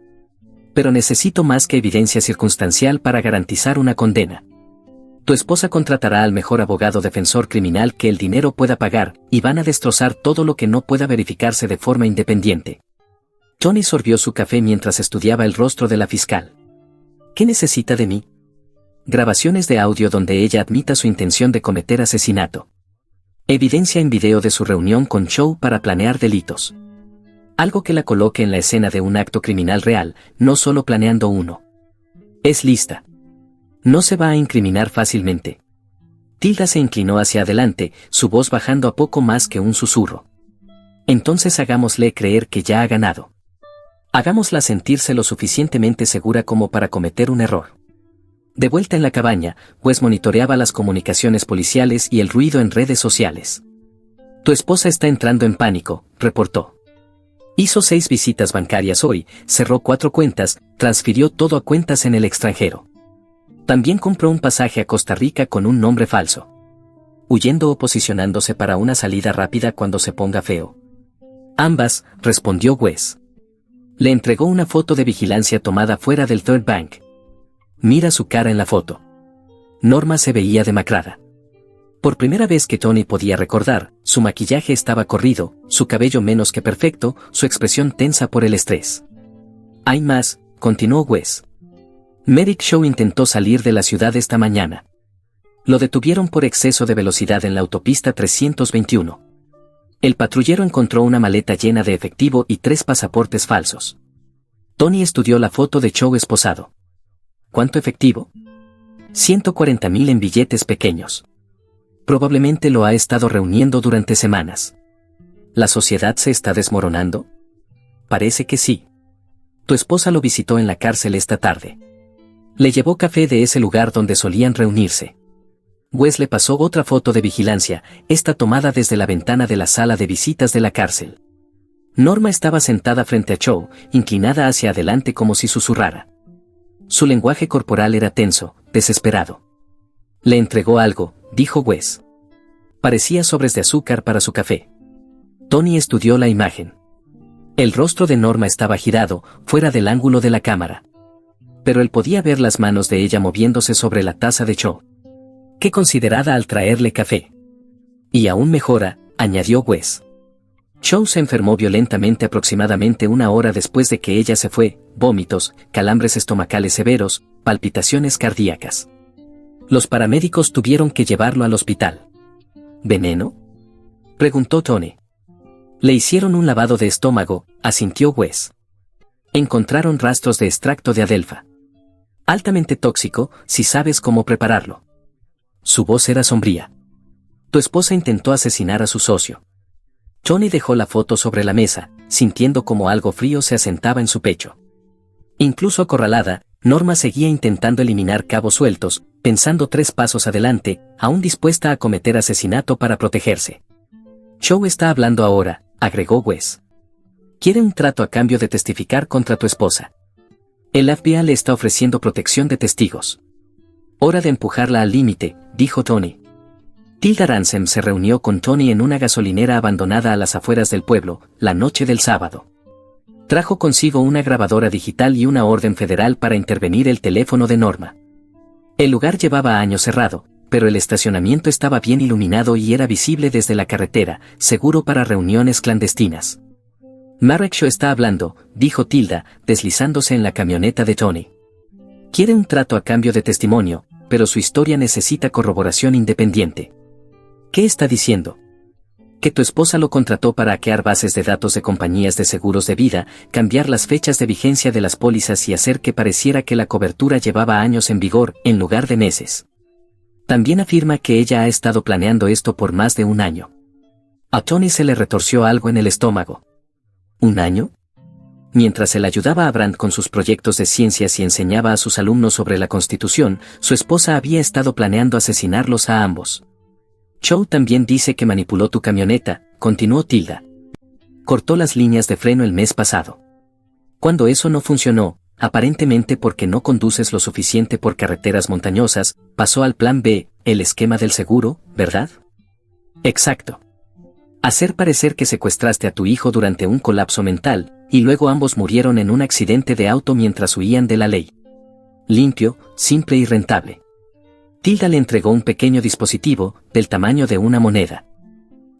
Pero necesito más que evidencia circunstancial para garantizar una condena. Tu esposa contratará al mejor abogado defensor criminal que el dinero pueda pagar, y van a destrozar todo lo que no pueda verificarse de forma independiente. Tony sorbió su café mientras estudiaba el rostro de la fiscal. ¿Qué necesita de mí? Grabaciones de audio donde ella admita su intención de cometer asesinato. Evidencia en video de su reunión con Shaw para planear delitos. Algo que la coloque en la escena de un acto criminal real, no solo planeando uno. Es lista. No se va a incriminar fácilmente. Tilda se inclinó hacia adelante, su voz bajando a poco más que un susurro. Entonces hagámosle creer que ya ha ganado. Hagámosla sentirse lo suficientemente segura como para cometer un error. De vuelta en la cabaña, Wes monitoreaba las comunicaciones policiales y el ruido en redes sociales. Tu esposa está entrando en pánico, reportó. Hizo 6 visitas bancarias hoy, cerró 4 cuentas, transfirió todo a cuentas en el extranjero. También compró un pasaje a Costa Rica con un nombre falso. Huyendo o posicionándose para una salida rápida cuando se ponga feo. Ambas, respondió Wes. Le entregó una foto de vigilancia tomada fuera del Third Bank. Mira su cara en la foto. Norma se veía demacrada. Por primera vez que Tony podía recordar, su maquillaje estaba corrido, su cabello menos que perfecto, su expresión tensa por el estrés. Hay más, continuó Wes. Merrick Shaw intentó salir de la ciudad esta mañana. Lo detuvieron por exceso de velocidad en la autopista 321. El patrullero encontró una maleta llena de efectivo y 3 pasaportes falsos. Tony estudió la foto de Shaw esposado. ¿Cuánto efectivo? 140,000 en billetes pequeños. Probablemente lo ha estado reuniendo durante semanas. ¿La sociedad se está desmoronando? Parece que sí. Tu esposa lo visitó en la cárcel esta tarde. Le llevó café de ese lugar donde solían reunirse. Wes le pasó otra foto de vigilancia, esta tomada desde la ventana de la sala de visitas de la cárcel. Norma estaba sentada frente a Shaw, inclinada hacia adelante como si susurrara. Su lenguaje corporal era tenso, desesperado. Le entregó algo, dijo Wes. Parecía sobres de azúcar para su café. Tony estudió la imagen. El rostro de Norma estaba girado, fuera del ángulo de la cámara. Pero él podía ver las manos de ella moviéndose sobre la taza de Shaw. Qué considerada al traerle café. Y aún mejora, añadió Wes. Shaw se enfermó violentamente aproximadamente 1 hora después de que ella se fue, vómitos, calambres estomacales severos, palpitaciones cardíacas. Los paramédicos tuvieron que llevarlo al hospital. ¿Veneno?, preguntó Tony. Le hicieron un lavado de estómago, asintió Wes. Encontraron rastros de extracto de adelfa. Altamente tóxico, si sabes cómo prepararlo. Su voz era sombría. Tu esposa intentó asesinar a su socio. Tony dejó la foto sobre la mesa, sintiendo como algo frío se asentaba en su pecho. Incluso acorralada, Norma seguía intentando eliminar cabos sueltos, pensando 3 pasos adelante, aún dispuesta a cometer asesinato para protegerse. Shaw está hablando ahora, agregó Wes. Quiere un trato a cambio de testificar contra tu esposa. El FBI le está ofreciendo protección de testigos. Hora de empujarla al límite, dijo Tony. Tilda Ransom se reunió con Tony en una gasolinera abandonada a las afueras del pueblo, la noche del sábado. Trajo consigo una grabadora digital y una orden federal para intervenir el teléfono de Norma. El lugar llevaba años cerrado, pero el estacionamiento estaba bien iluminado y era visible desde la carretera, seguro para reuniones clandestinas. Merrick Shaw está hablando, dijo Tilda, deslizándose en la camioneta de Tony. Quiere un trato a cambio de testimonio, pero su historia necesita corroboración independiente. ¿Qué está diciendo? Que tu esposa lo contrató para hackear bases de datos de compañías de seguros de vida, cambiar las fechas de vigencia de las pólizas y hacer que pareciera que la cobertura llevaba años en vigor, en lugar de meses. También afirma que ella ha estado planeando esto por más de 1 año. A Tony se le retorció algo en el estómago. ¿1 año? Mientras él ayudaba a Brandt con sus proyectos de ciencias y enseñaba a sus alumnos sobre la Constitución, su esposa había estado planeando asesinarlos a ambos. Shaw también dice que manipuló tu camioneta, continuó Tilda. Cortó las líneas de freno el mes pasado. Cuando eso no funcionó, aparentemente porque no conduces lo suficiente por carreteras montañosas, pasó al plan B, el esquema del seguro, ¿verdad? Exacto. Hacer parecer que secuestraste a tu hijo durante un colapso mental, y luego ambos murieron en un accidente de auto mientras huían de la ley. Limpio, simple y rentable. Tilda le entregó un pequeño dispositivo, del tamaño de una moneda.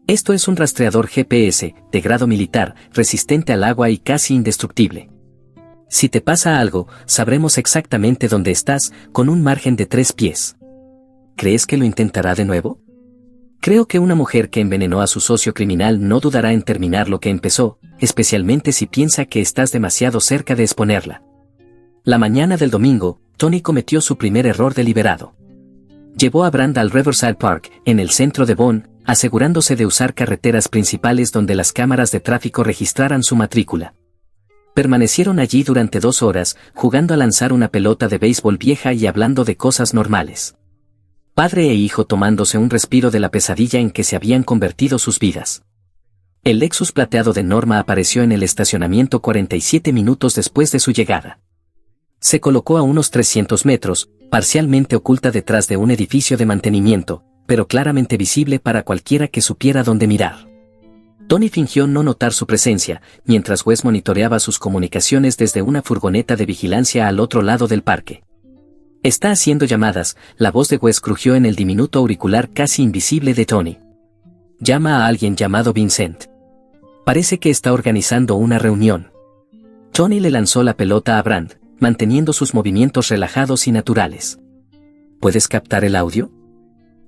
Esto es un rastreador GPS, de grado militar, resistente al agua y casi indestructible. Si te pasa algo, sabremos exactamente dónde estás, con un margen de 3 pies. ¿Crees que lo intentará de nuevo? Creo que una mujer que envenenó a su socio criminal no dudará en terminar lo que empezó, especialmente si piensa que estás demasiado cerca de exponerla. La mañana del domingo, Tony cometió su primer error deliberado. Llevó a Brandt al Riverside Park, en el centro de Bonn, asegurándose de usar carreteras principales donde las cámaras de tráfico registraran su matrícula. Permanecieron allí durante 2 horas, jugando a lanzar una pelota de béisbol vieja y hablando de cosas normales. Padre e hijo tomándose un respiro de la pesadilla en que se habían convertido sus vidas. El Lexus plateado de Norma apareció en el estacionamiento 47 minutos después de su llegada. Se colocó a unos 300 metros, parcialmente oculta detrás de un edificio de mantenimiento, pero claramente visible para cualquiera que supiera dónde mirar. Tony fingió no notar su presencia, mientras Wes monitoreaba sus comunicaciones desde una furgoneta de vigilancia al otro lado del parque. Está haciendo llamadas, la voz de Wes crujió en el diminuto auricular casi invisible de Tony. Llama a alguien llamado Vincent. Parece que está organizando una reunión. Tony le lanzó la pelota a Brandt, manteniendo sus movimientos relajados y naturales. ¿Puedes captar el audio?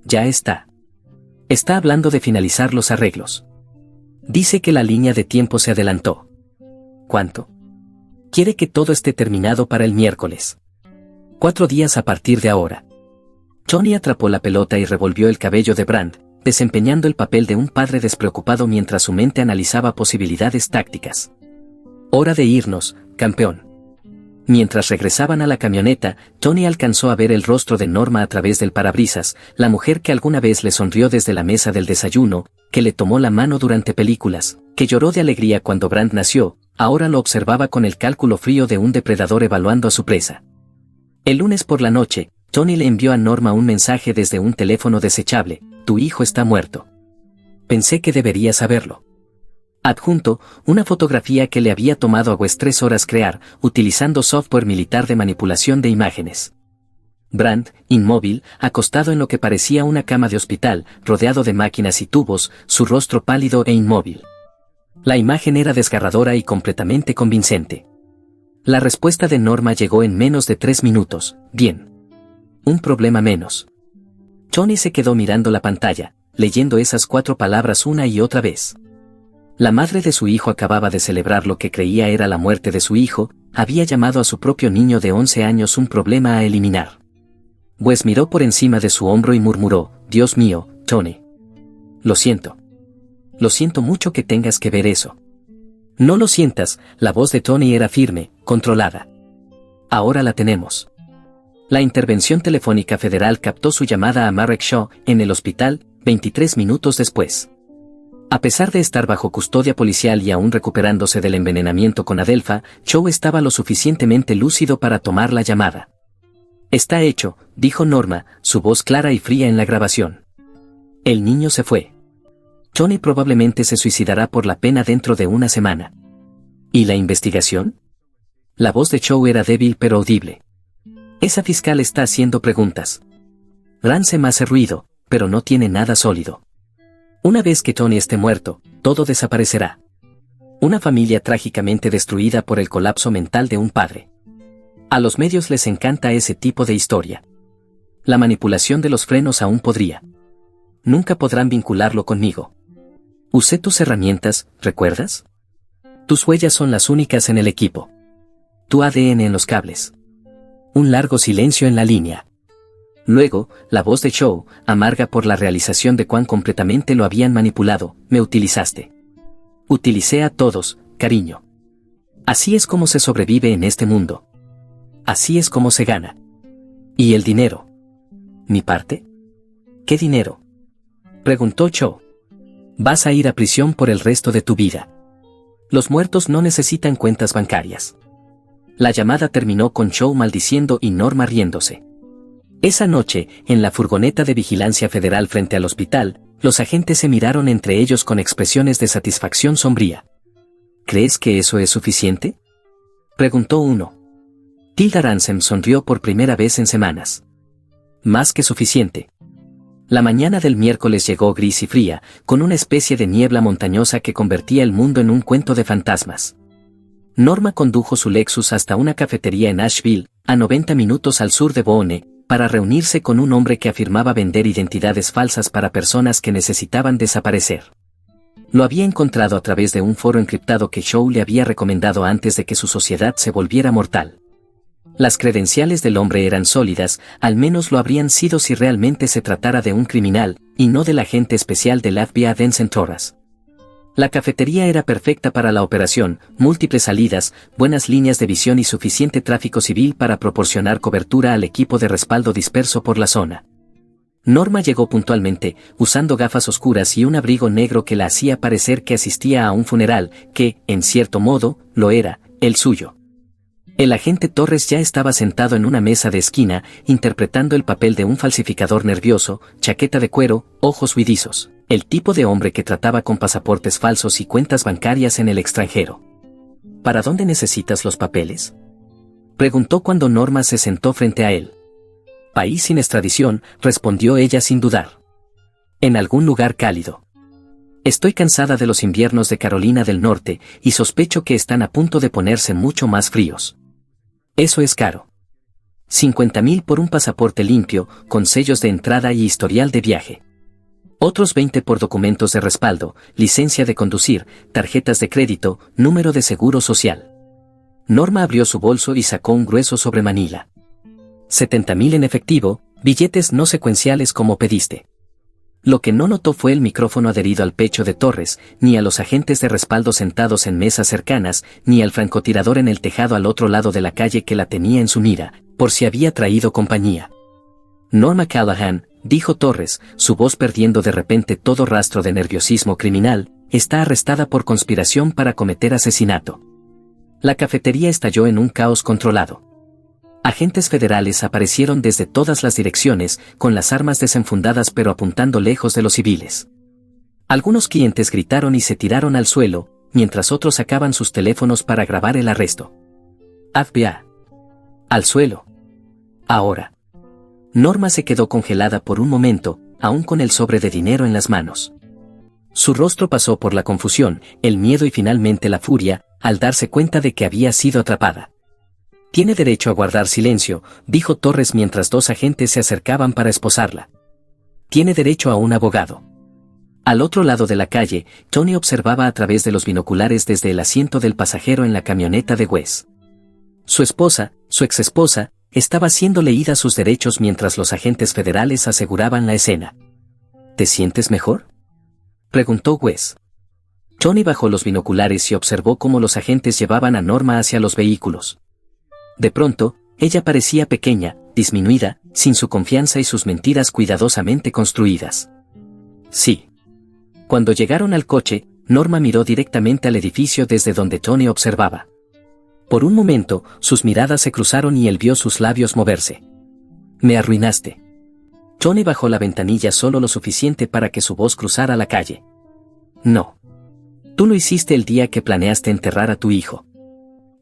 Ya está. Está hablando de finalizar los arreglos. Dice que la línea de tiempo se adelantó. ¿Cuánto? Quiere que todo esté terminado para el miércoles. 4 días a partir de ahora. Johnny atrapó la pelota y revolvió el cabello de Brand, desempeñando el papel de un padre despreocupado mientras su mente analizaba posibilidades tácticas. Hora de irnos, campeón. Mientras regresaban a la camioneta, Johnny alcanzó a ver el rostro de Norma a través del parabrisas, la mujer que alguna vez le sonrió desde la mesa del desayuno, que le tomó la mano durante películas, que lloró de alegría cuando Brand nació, ahora lo observaba con el cálculo frío de un depredador evaluando a su presa. El lunes por la noche, Johnny le envió a Norma un mensaje desde un teléfono desechable: tu hijo está muerto. Pensé que debería saberlo. Adjunto, una fotografía que le había tomado a Wes 3 horas crear, utilizando software militar de manipulación de imágenes. Brand, inmóvil, acostado en lo que parecía una cama de hospital, rodeado de máquinas y tubos, su rostro pálido e inmóvil. La imagen era desgarradora y completamente convincente. La respuesta de Norma llegó en menos de 3 minutos. Bien. Un problema menos. Johnny se quedó mirando la pantalla, leyendo esas 4 palabras una y otra vez. La madre de su hijo acababa de celebrar lo que creía era la muerte de su hijo, había llamado a su propio niño de 11 años un problema a eliminar. Wes miró por encima de su hombro y murmuró: Dios mío, Johnny. Lo siento. Lo siento mucho que tengas que ver eso. No lo sientas, la voz de Tony era firme, controlada. Ahora la tenemos. La intervención telefónica federal captó su llamada a Marek Shaw, en el hospital, 23 minutos después. A pesar de estar bajo custodia policial y aún recuperándose del envenenamiento con Adelpha, Shaw estaba lo suficientemente lúcido para tomar la llamada. Está hecho, dijo Norma, su voz clara y fría en la grabación. El niño se fue. Johnny probablemente se suicidará por la pena dentro de una semana. ¿Y la investigación? La voz de Shaw era débil pero audible. Esa fiscal está haciendo preguntas. Ransom hace ruido, pero no tiene nada sólido. Una vez que Tony esté muerto, todo desaparecerá. Una familia trágicamente destruida por el colapso mental de un padre. A los medios les encanta ese tipo de historia. La manipulación de los frenos aún podría. Nunca podrán vincularlo conmigo. Usé tus herramientas, ¿recuerdas? Tus huellas son las únicas en el equipo. Tu ADN en los cables. Un largo silencio en la línea. Luego, la voz de Shaw, amarga por la realización de cuán completamente lo habían manipulado: me utilizaste. Utilicé a todos, cariño. Así es como se sobrevive en este mundo. Así es como se gana. ¿Y el dinero? ¿Mi parte? ¿Qué dinero?, preguntó Shaw. Vas a ir a prisión por el resto de tu vida. Los muertos no necesitan cuentas bancarias. La llamada terminó con Shaw maldiciendo y Norma riéndose. Esa noche, en la furgoneta de vigilancia federal frente al hospital, los agentes se miraron entre ellos con expresiones de satisfacción sombría. ¿Crees que eso es suficiente?, preguntó uno. Tilda Ransom sonrió por primera vez en semanas. Más que suficiente. La mañana del miércoles llegó gris y fría, con una especie de niebla montañosa que convertía el mundo en un cuento de fantasmas. Norma condujo su Lexus hasta una cafetería en Asheville, a 90 minutos al sur de Boone, para reunirse con un hombre que afirmaba vender identidades falsas para personas que necesitaban desaparecer. Lo había encontrado a través de un foro encriptado que Shaw le había recomendado antes de que su sociedad se volviera mortal. Las credenciales del hombre eran sólidas, al menos lo habrían sido si realmente se tratara de un criminal, y no del agente especial del FBI Vincent Torres. La cafetería era perfecta para la operación: múltiples salidas, buenas líneas de visión y suficiente tráfico civil para proporcionar cobertura al equipo de respaldo disperso por la zona. Norma llegó puntualmente, usando gafas oscuras y un abrigo negro que la hacía parecer que asistía a un funeral, que, en cierto modo, lo era, el suyo. El agente Torres ya estaba sentado en una mesa de esquina, interpretando el papel de un falsificador nervioso, chaqueta de cuero, ojos huidizos, el tipo de hombre que trataba con pasaportes falsos y cuentas bancarias en el extranjero. ¿Para dónde necesitas los papeles?, preguntó cuando Norma se sentó frente a él. País sin extradición, respondió ella sin dudar. En algún lugar cálido. Estoy cansada de los inviernos de Carolina del Norte, y sospecho que están a punto de ponerse mucho más fríos. Eso es caro. 50.000 por un pasaporte limpio, con sellos de entrada y historial de viaje. Otros 20 por documentos de respaldo, licencia de conducir, tarjetas de crédito, número de seguro social. Norma abrió su bolso y sacó un grueso sobre Manila. 70.000 en efectivo, billetes no secuenciales como pediste. Lo que no notó fue el micrófono adherido al pecho de Torres, ni a los agentes de respaldo sentados en mesas cercanas, ni al francotirador en el tejado al otro lado de la calle que la tenía en su mira, por si había traído compañía. Norma Callahan, dijo Torres, su voz perdiendo de repente todo rastro de nerviosismo criminal, está arrestada por conspiración para cometer asesinato. La cafetería estalló en un caos controlado. Agentes federales aparecieron desde todas las direcciones, con las armas desenfundadas pero apuntando lejos de los civiles. Algunos clientes gritaron y se tiraron al suelo, mientras otros sacaban sus teléfonos para grabar el arresto. FBI. Al suelo. Ahora. Norma se quedó congelada por un momento, aún con el sobre de dinero en las manos. Su rostro pasó por la confusión, el miedo y finalmente la furia, al darse cuenta de que había sido atrapada. Tiene derecho a guardar silencio, dijo Torres mientras dos agentes se acercaban para esposarla. Tiene derecho a un abogado. Al otro lado de la calle, Tony observaba a través de los binoculares desde el asiento del pasajero en la camioneta de Wes. Su esposa, su exesposa, estaba siendo leída sus derechos mientras los agentes federales aseguraban la escena. ¿Te sientes mejor?, preguntó Wes. Tony bajó los binoculares y observó cómo los agentes llevaban a Norma hacia los vehículos. De pronto, ella parecía pequeña, disminuida, sin su confianza y sus mentiras cuidadosamente construidas. Sí. Cuando llegaron al coche, Norma miró directamente al edificio desde donde Tony observaba. Por un momento, sus miradas se cruzaron y él vio sus labios moverse. Me arruinaste. Tony bajó la ventanilla solo lo suficiente para que su voz cruzara la calle. No. Tú lo hiciste el día que planeaste enterrar a tu hijo.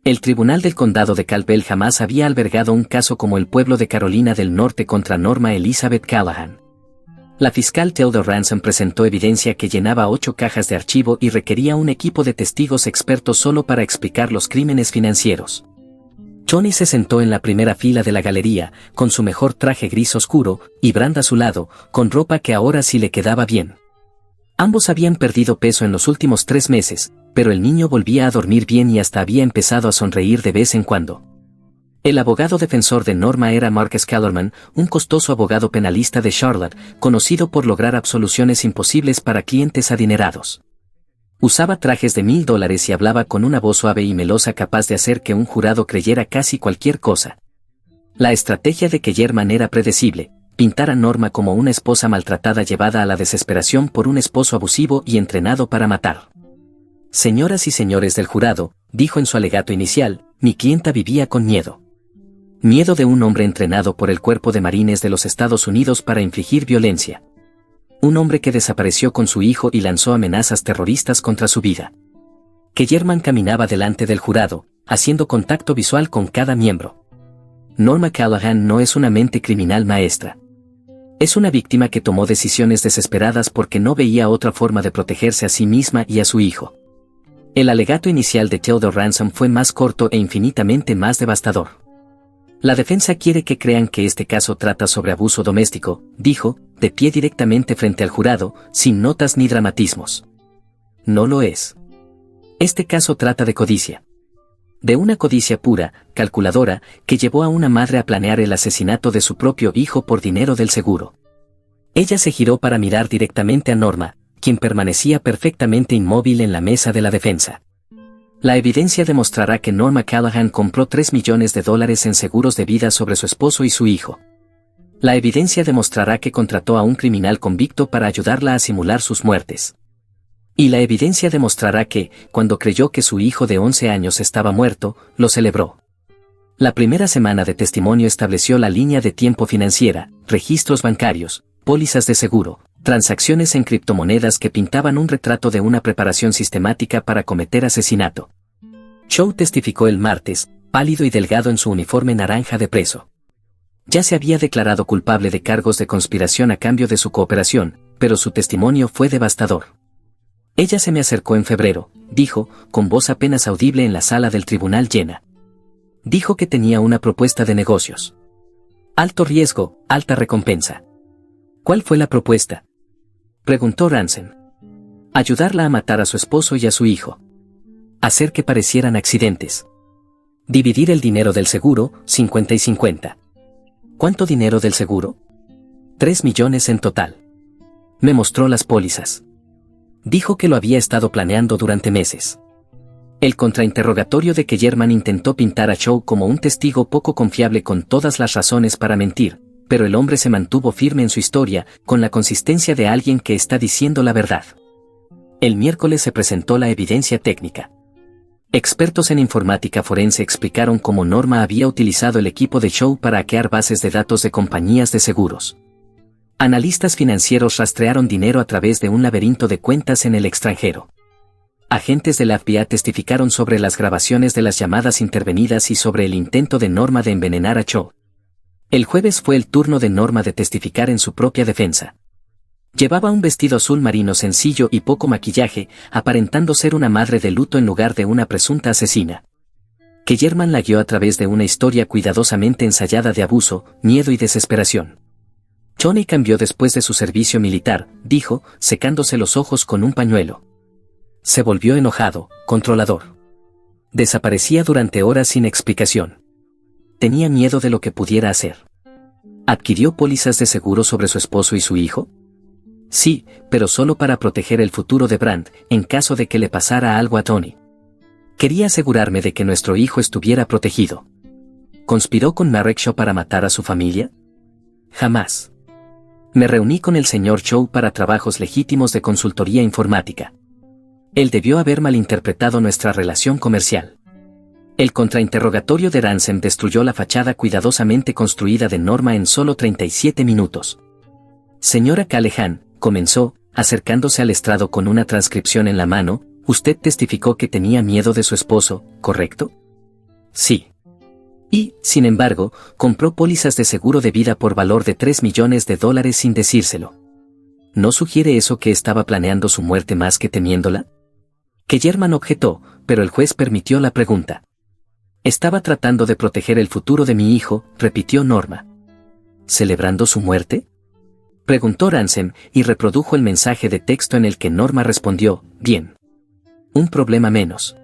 El tribunal del condado de Calbell jamás había albergado un caso como el pueblo de Carolina del Norte contra Norma Elizabeth Callahan. La fiscal Theodore Ransom presentó evidencia que llenaba 8 cajas de archivo y requería un equipo de testigos expertos solo para explicar los crímenes financieros. Tony se sentó en la primera fila de la galería, con su mejor traje gris oscuro, y Brand a su lado, con ropa que ahora sí le quedaba bien. Ambos habían perdido peso en los últimos 3 meses, pero el niño volvía a dormir bien y hasta había empezado a sonreír de vez en cuando. El abogado defensor de Norma era Marcus Kellerman, un costoso abogado penalista de Charlotte, conocido por lograr absoluciones imposibles para clientes adinerados. Usaba trajes de $1,000 y hablaba con una voz suave y melosa capaz de hacer que un jurado creyera casi cualquier cosa. La estrategia de Kellerman era predecible: pintar a Norma como una esposa maltratada llevada a la desesperación por un esposo abusivo y entrenado para matar. Señoras y señores del jurado, dijo en su alegato inicial, mi clienta vivía con miedo. Miedo de un hombre entrenado por el Cuerpo de Marines de los Estados Unidos para infligir violencia. Un hombre que desapareció con su hijo y lanzó amenazas terroristas contra su vida. Kellerman caminaba delante del jurado, haciendo contacto visual con cada miembro. Norma Callahan no es una mente criminal maestra. Es una víctima que tomó decisiones desesperadas porque no veía otra forma de protegerse a sí misma y a su hijo. El alegato inicial de Theodore Ransom fue más corto e infinitamente más devastador. La defensa quiere que crean que este caso trata sobre abuso doméstico, dijo, de pie directamente frente al jurado, sin notas ni dramatismos. No lo es. Este caso trata de codicia. De una codicia pura, calculadora, que llevó a una madre a planear el asesinato de su propio hijo por dinero del seguro. Ella se giró para mirar directamente a Norma, quien permanecía perfectamente inmóvil en la mesa de la defensa. La evidencia demostrará que Norma Callahan compró $3 millones en seguros de vida sobre su esposo y su hijo. La evidencia demostrará que contrató a un criminal convicto para ayudarla a simular sus muertes. Y la evidencia demostrará que, cuando creyó que su hijo de 11 años estaba muerto, lo celebró. La primera semana de testimonio estableció la línea de tiempo financiera, registros bancarios, pólizas de seguro, transacciones en criptomonedas que pintaban un retrato de una preparación sistemática para cometer asesinato. Chow testificó el martes, pálido y delgado en su uniforme naranja de preso. Ya se había declarado culpable de cargos de conspiración a cambio de su cooperación, pero su testimonio fue devastador. Ella se me acercó en febrero, dijo, con voz apenas audible en la sala del tribunal llena. Dijo que tenía una propuesta de negocios. Alto riesgo, alta recompensa. ¿Cuál fue la propuesta? Preguntó Ransom. Ayudarla a matar a su esposo y a su hijo. Hacer que parecieran accidentes. Dividir el dinero del seguro, 50 y 50. ¿Cuánto dinero del seguro? 3 millones en total. Me mostró las pólizas. Dijo que lo había estado planeando durante meses. El contrainterrogatorio de que German intentó pintar a Chow como un testigo poco confiable con todas las razones para mentir, pero el hombre se mantuvo firme en su historia, con la consistencia de alguien que está diciendo la verdad. El miércoles se presentó la evidencia técnica. Expertos en informática forense explicaron cómo Norma había utilizado el equipo de Chow para hackear bases de datos de compañías de seguros. Analistas financieros rastrearon dinero a través de un laberinto de cuentas en el extranjero. Agentes de la FBI testificaron sobre las grabaciones de las llamadas intervenidas y sobre el intento de Norma de envenenar a Chow. El jueves fue el turno de Norma de testificar en su propia defensa. Llevaba un vestido azul marino sencillo y poco maquillaje, aparentando ser una madre de luto en lugar de una presunta asesina. Que German la guió a través de una historia cuidadosamente ensayada de abuso, miedo y desesperación. Johnny cambió después de su servicio militar, dijo, secándose los ojos con un pañuelo. Se volvió enojado, controlador. Desaparecía durante horas sin explicación. Tenía miedo de lo que pudiera hacer. ¿Adquirió pólizas de seguro sobre su esposo y su hijo? Sí, pero solo para proteger el futuro de Brand, en caso de que le pasara algo a Tony. Quería asegurarme de que nuestro hijo estuviera protegido. ¿Conspiró con Marek Shaw para matar a su familia? Jamás. Me reuní con el señor Chow para trabajos legítimos de consultoría informática. Él debió haber malinterpretado nuestra relación comercial. El contrainterrogatorio de Ransom destruyó la fachada cuidadosamente construida de Norma en solo 37 minutos. Señora Callahan, comenzó, acercándose al estrado con una transcripción en la mano, usted testificó que tenía miedo de su esposo, ¿correcto? Sí. Y, sin embargo, compró pólizas de seguro de vida por valor de $3 millones sin decírselo. ¿No sugiere eso que estaba planeando su muerte más que temiéndola? Que German objetó, pero el juez permitió la pregunta. Estaba tratando de proteger el futuro de mi hijo, repitió Norma. ¿Celebrando su muerte? Preguntó Ransom y reprodujo el mensaje de texto en el que Norma respondió, bien. Un problema menos.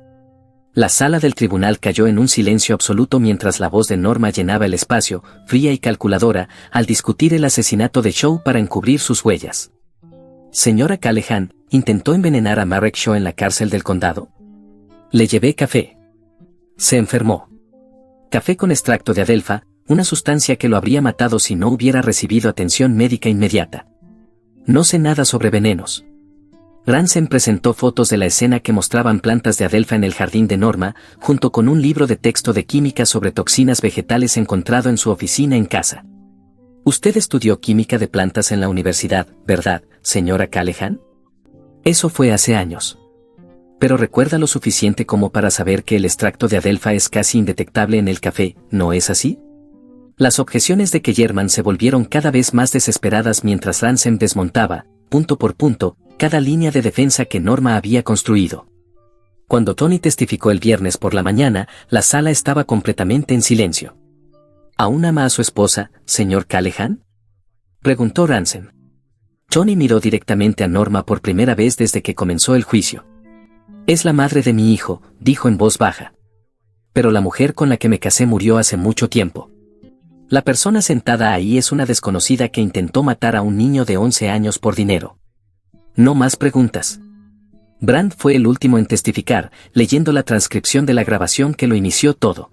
La sala del tribunal cayó en un silencio absoluto mientras la voz de Norma llenaba el espacio, fría y calculadora, al discutir el asesinato de Shaw para encubrir sus huellas. Señora Callahan, ¿intentó envenenar a Marek Shaw en la cárcel del condado? Le llevé café. Se enfermó. Café con extracto de adelfa, una sustancia que lo habría matado si no hubiera recibido atención médica inmediata. No sé nada sobre venenos. Ransom presentó fotos de la escena que mostraban plantas de adelfa en el jardín de Norma, junto con un libro de texto de química sobre toxinas vegetales encontrado en su oficina en casa. Usted estudió química de plantas en la universidad, ¿verdad, señora Callahan? Eso fue hace años. Pero recuerda lo suficiente como para saber que el extracto de adelfa es casi indetectable en el café, ¿no es así? Las objeciones de que German se volvieron cada vez más desesperadas mientras Ransom desmontaba, punto por punto, cada línea de defensa que Norma había construido. Cuando Tony testificó el viernes por la mañana, la sala estaba completamente en silencio. ¿Aún ama a su esposa, señor Callahan? Preguntó Ransom. Tony miró directamente a Norma por primera vez desde que comenzó el juicio. Es la madre de mi hijo, dijo en voz baja. Pero la mujer con la que me casé murió hace mucho tiempo. La persona sentada ahí es una desconocida que intentó matar a un niño de 11 años por dinero. No más preguntas. Brand fue el último en testificar, leyendo la transcripción de la grabación que lo inició todo.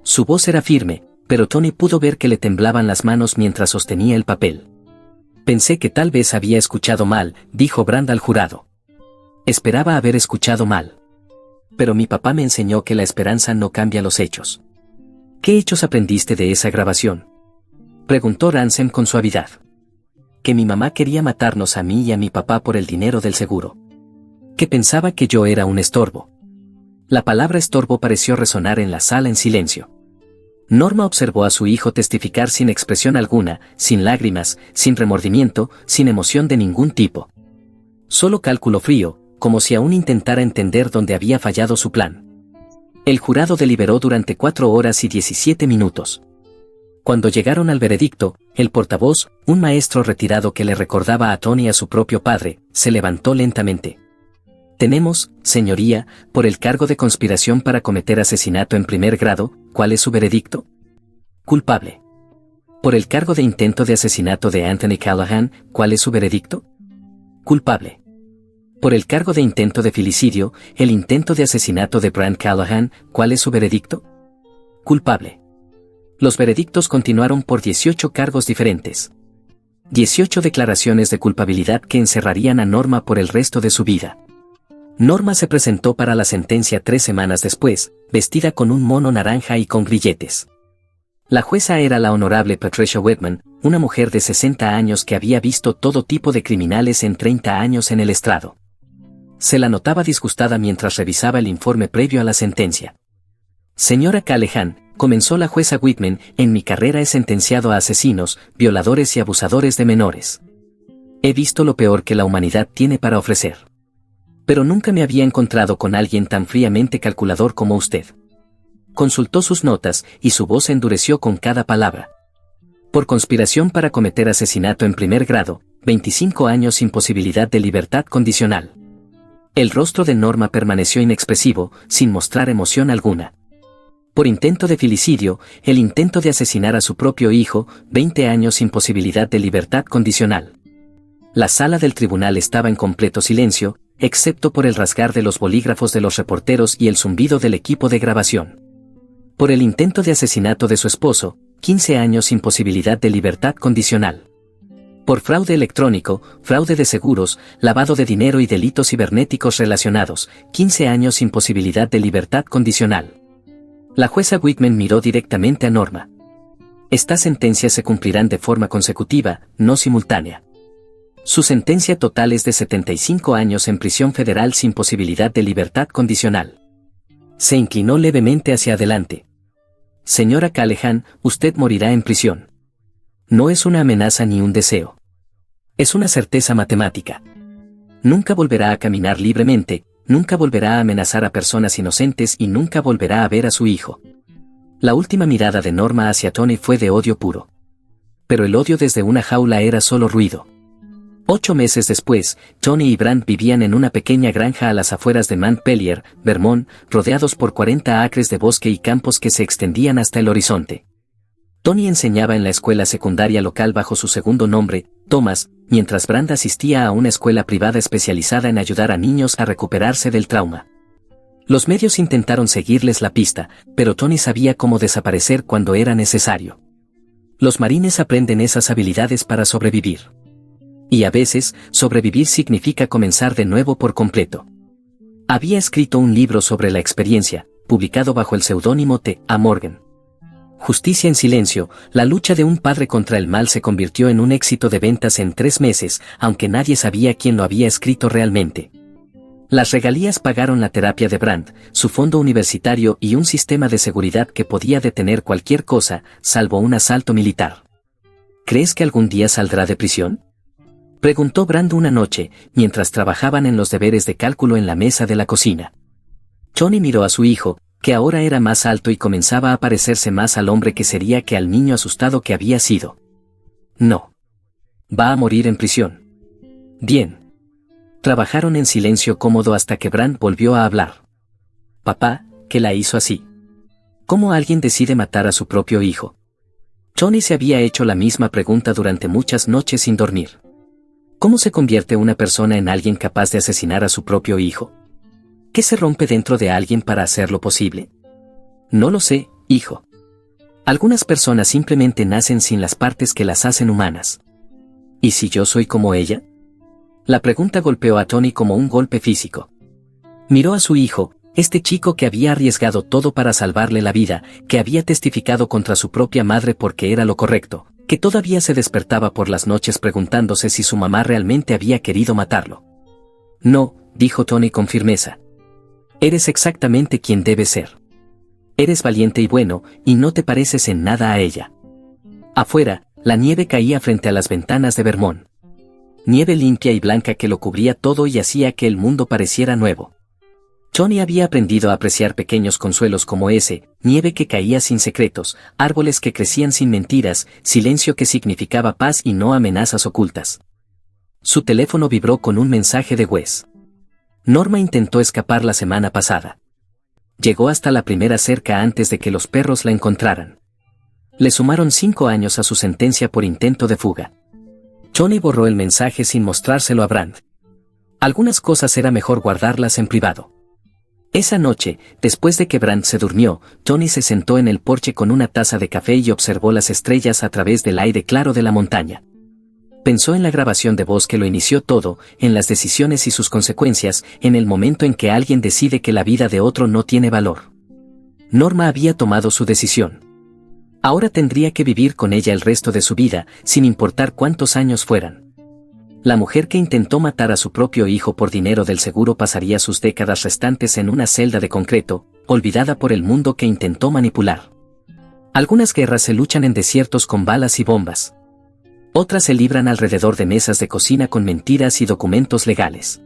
Su voz era firme, pero Tony pudo ver que le temblaban las manos mientras sostenía el papel. Pensé que tal vez había escuchado mal, dijo Brand al jurado. Esperaba haber escuchado mal. Pero mi papá me enseñó que la esperanza no cambia los hechos. ¿Qué hechos aprendiste de esa grabación? Preguntó Ransom con suavidad. Que mi mamá quería matarnos a mí y a mi papá por el dinero del seguro. Que pensaba que yo era un estorbo. La palabra estorbo pareció resonar en la sala en silencio. Norma observó a su hijo testificar sin expresión alguna, sin lágrimas, sin remordimiento, sin emoción de ningún tipo. Solo cálculo frío, como si aún intentara entender dónde había fallado su plan. El jurado deliberó durante 4 horas y 17 minutos. Cuando llegaron al veredicto, el portavoz, un maestro retirado que le recordaba a Tony a su propio padre, se levantó lentamente. Tenemos, señoría, por el cargo de conspiración para cometer asesinato en primer grado, ¿cuál es su veredicto? Culpable. Por el cargo de intento de asesinato de Anthony Callahan, ¿cuál es su veredicto? Culpable. Por el cargo de intento de filicidio, el intento de asesinato de Brant Callahan, ¿cuál es su veredicto? Culpable. Los veredictos continuaron por 18 cargos diferentes. 18 declaraciones de culpabilidad que encerrarían a Norma por el resto de su vida. Norma se presentó para la sentencia 3 semanas después, vestida con un mono naranja y con grilletes. La jueza era la honorable Patricia Whitman, una mujer de 60 años que había visto todo tipo de criminales en 30 años en el estrado. Se la notaba disgustada mientras revisaba el informe previo a la sentencia. Señora Callahan, comenzó la jueza Whitman, en mi carrera he sentenciado a asesinos, violadores y abusadores de menores. He visto lo peor que la humanidad tiene para ofrecer. Pero nunca me había encontrado con alguien tan fríamente calculador como usted. Consultó sus notas, y su voz endureció con cada palabra. Por conspiración para cometer asesinato en primer grado, 25 años sin posibilidad de libertad condicional. El rostro de Norma permaneció inexpresivo, sin mostrar emoción alguna. Por intento de filicidio, el intento de asesinar a su propio hijo, 20 años sin posibilidad de libertad condicional. La sala del tribunal estaba en completo silencio, excepto por el rasgar de los bolígrafos de los reporteros y el zumbido del equipo de grabación. Por el intento de asesinato de su esposo, 15 años sin posibilidad de libertad condicional. Por fraude electrónico, fraude de seguros, lavado de dinero y delitos cibernéticos relacionados, 15 años sin posibilidad de libertad condicional. La jueza Whitman miró directamente a Norma. Estas sentencias se cumplirán de forma consecutiva, no simultánea. Su sentencia total es de 75 años en prisión federal sin posibilidad de libertad condicional. Se inclinó levemente hacia adelante. Señora Callahan, usted morirá en prisión. No es una amenaza ni un deseo. Es una certeza matemática. Nunca volverá a caminar libremente, nunca volverá a amenazar a personas inocentes y nunca volverá a ver a su hijo. La última mirada de Norma hacia Tony fue de odio puro. Pero el odio desde una jaula era solo ruido. 8 meses después, Tony y Brant vivían en una pequeña granja a las afueras de Montpelier, Vermont, rodeados por 40 acres de bosque y campos que se extendían hasta el horizonte. Tony enseñaba en la escuela secundaria local bajo su segundo nombre, Thomas, mientras Brant asistía a una escuela privada especializada en ayudar a niños a recuperarse del trauma. Los medios intentaron seguirles la pista, pero Tony sabía cómo desaparecer cuando era necesario. Los marines aprenden esas habilidades para sobrevivir. Y a veces, sobrevivir significa comenzar de nuevo por completo. Había escrito un libro sobre la experiencia, publicado bajo el seudónimo T. A. Morgan. Justicia en silencio, la lucha de un padre contra el mal se convirtió en un éxito de ventas en 3 meses, aunque nadie sabía quién lo había escrito realmente. Las regalías pagaron la terapia de Brant, su fondo universitario y un sistema de seguridad que podía detener cualquier cosa, salvo un asalto militar. ¿Crees que algún día saldrá de prisión?, preguntó Brant una noche, mientras trabajaban en los deberes de cálculo en la mesa de la cocina. Tony miró a su hijo, que ahora era más alto y comenzaba a parecerse más al hombre que sería que al niño asustado que había sido. No. Va a morir en prisión. Bien. Trabajaron en silencio cómodo hasta que Brant volvió a hablar. Papá, ¿qué la hizo así? ¿Cómo alguien decide matar a su propio hijo? Tony se había hecho la misma pregunta durante muchas noches sin dormir. ¿Cómo se convierte una persona en alguien capaz de asesinar a su propio hijo? ¿Qué se rompe dentro de alguien para hacerlo posible? No lo sé, hijo. Algunas personas simplemente nacen sin las partes que las hacen humanas. ¿Y si yo soy como ella? La pregunta golpeó a Tony como un golpe físico. Miró a su hijo, este chico que había arriesgado todo para salvarle la vida, que había testificado contra su propia madre porque era lo correcto, que todavía se despertaba por las noches preguntándose si su mamá realmente había querido matarlo. No, dijo Tony con firmeza. Eres exactamente quien debes ser. Eres valiente y bueno, y no te pareces en nada a ella. Afuera, la nieve caía frente a las ventanas de Vermont. Nieve limpia y blanca que lo cubría todo y hacía que el mundo pareciera nuevo. Johnny había aprendido a apreciar pequeños consuelos como ese, nieve que caía sin secretos, árboles que crecían sin mentiras, silencio que significaba paz y no amenazas ocultas. Su teléfono vibró con un mensaje de Wes. Norma intentó escapar la semana pasada. Llegó hasta la primera cerca antes de que los perros la encontraran. Le sumaron 5 años a su sentencia por intento de fuga. Johnny borró el mensaje sin mostrárselo a Brand. Algunas cosas era mejor guardarlas en privado. Esa noche, después de que Brand se durmió, Johnny se sentó en el porche con una taza de café y observó las estrellas a través del aire claro de la montaña. Pensó en la grabación de voz que lo inició todo, en las decisiones y sus consecuencias, en el momento en que alguien decide que la vida de otro no tiene valor. Norma había tomado su decisión. Ahora tendría que vivir con ella el resto de su vida, sin importar cuántos años fueran. La mujer que intentó matar a su propio hijo por dinero del seguro pasaría sus décadas restantes en una celda de concreto, olvidada por el mundo que intentó manipular. Algunas guerras se luchan en desiertos con balas y bombas. Otras se libran alrededor de mesas de cocina con mentiras y documentos legales.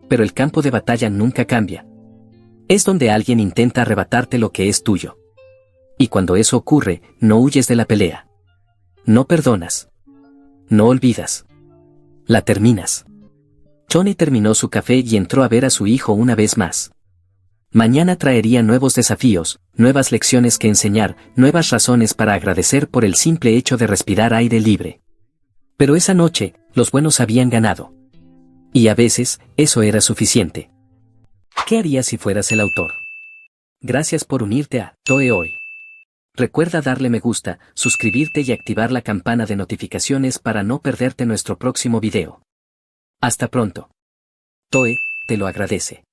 Pero el campo de batalla nunca cambia. Es donde alguien intenta arrebatarte lo que es tuyo. Y cuando eso ocurre, no huyes de la pelea. No perdonas. No olvidas. La terminas. Johnny terminó su café y entró a ver a su hijo una vez más. Mañana traería nuevos desafíos, nuevas lecciones que enseñar, nuevas razones para agradecer por el simple hecho de respirar aire libre. Pero esa noche, los buenos habían ganado. Y a veces, eso era suficiente. ¿Qué harías si fueras el autor? Gracias por unirte a Toe Hoy. Recuerda darle me gusta, suscribirte y activar la campana de notificaciones para no perderte nuestro próximo video. Hasta pronto. Toe, te lo agradece.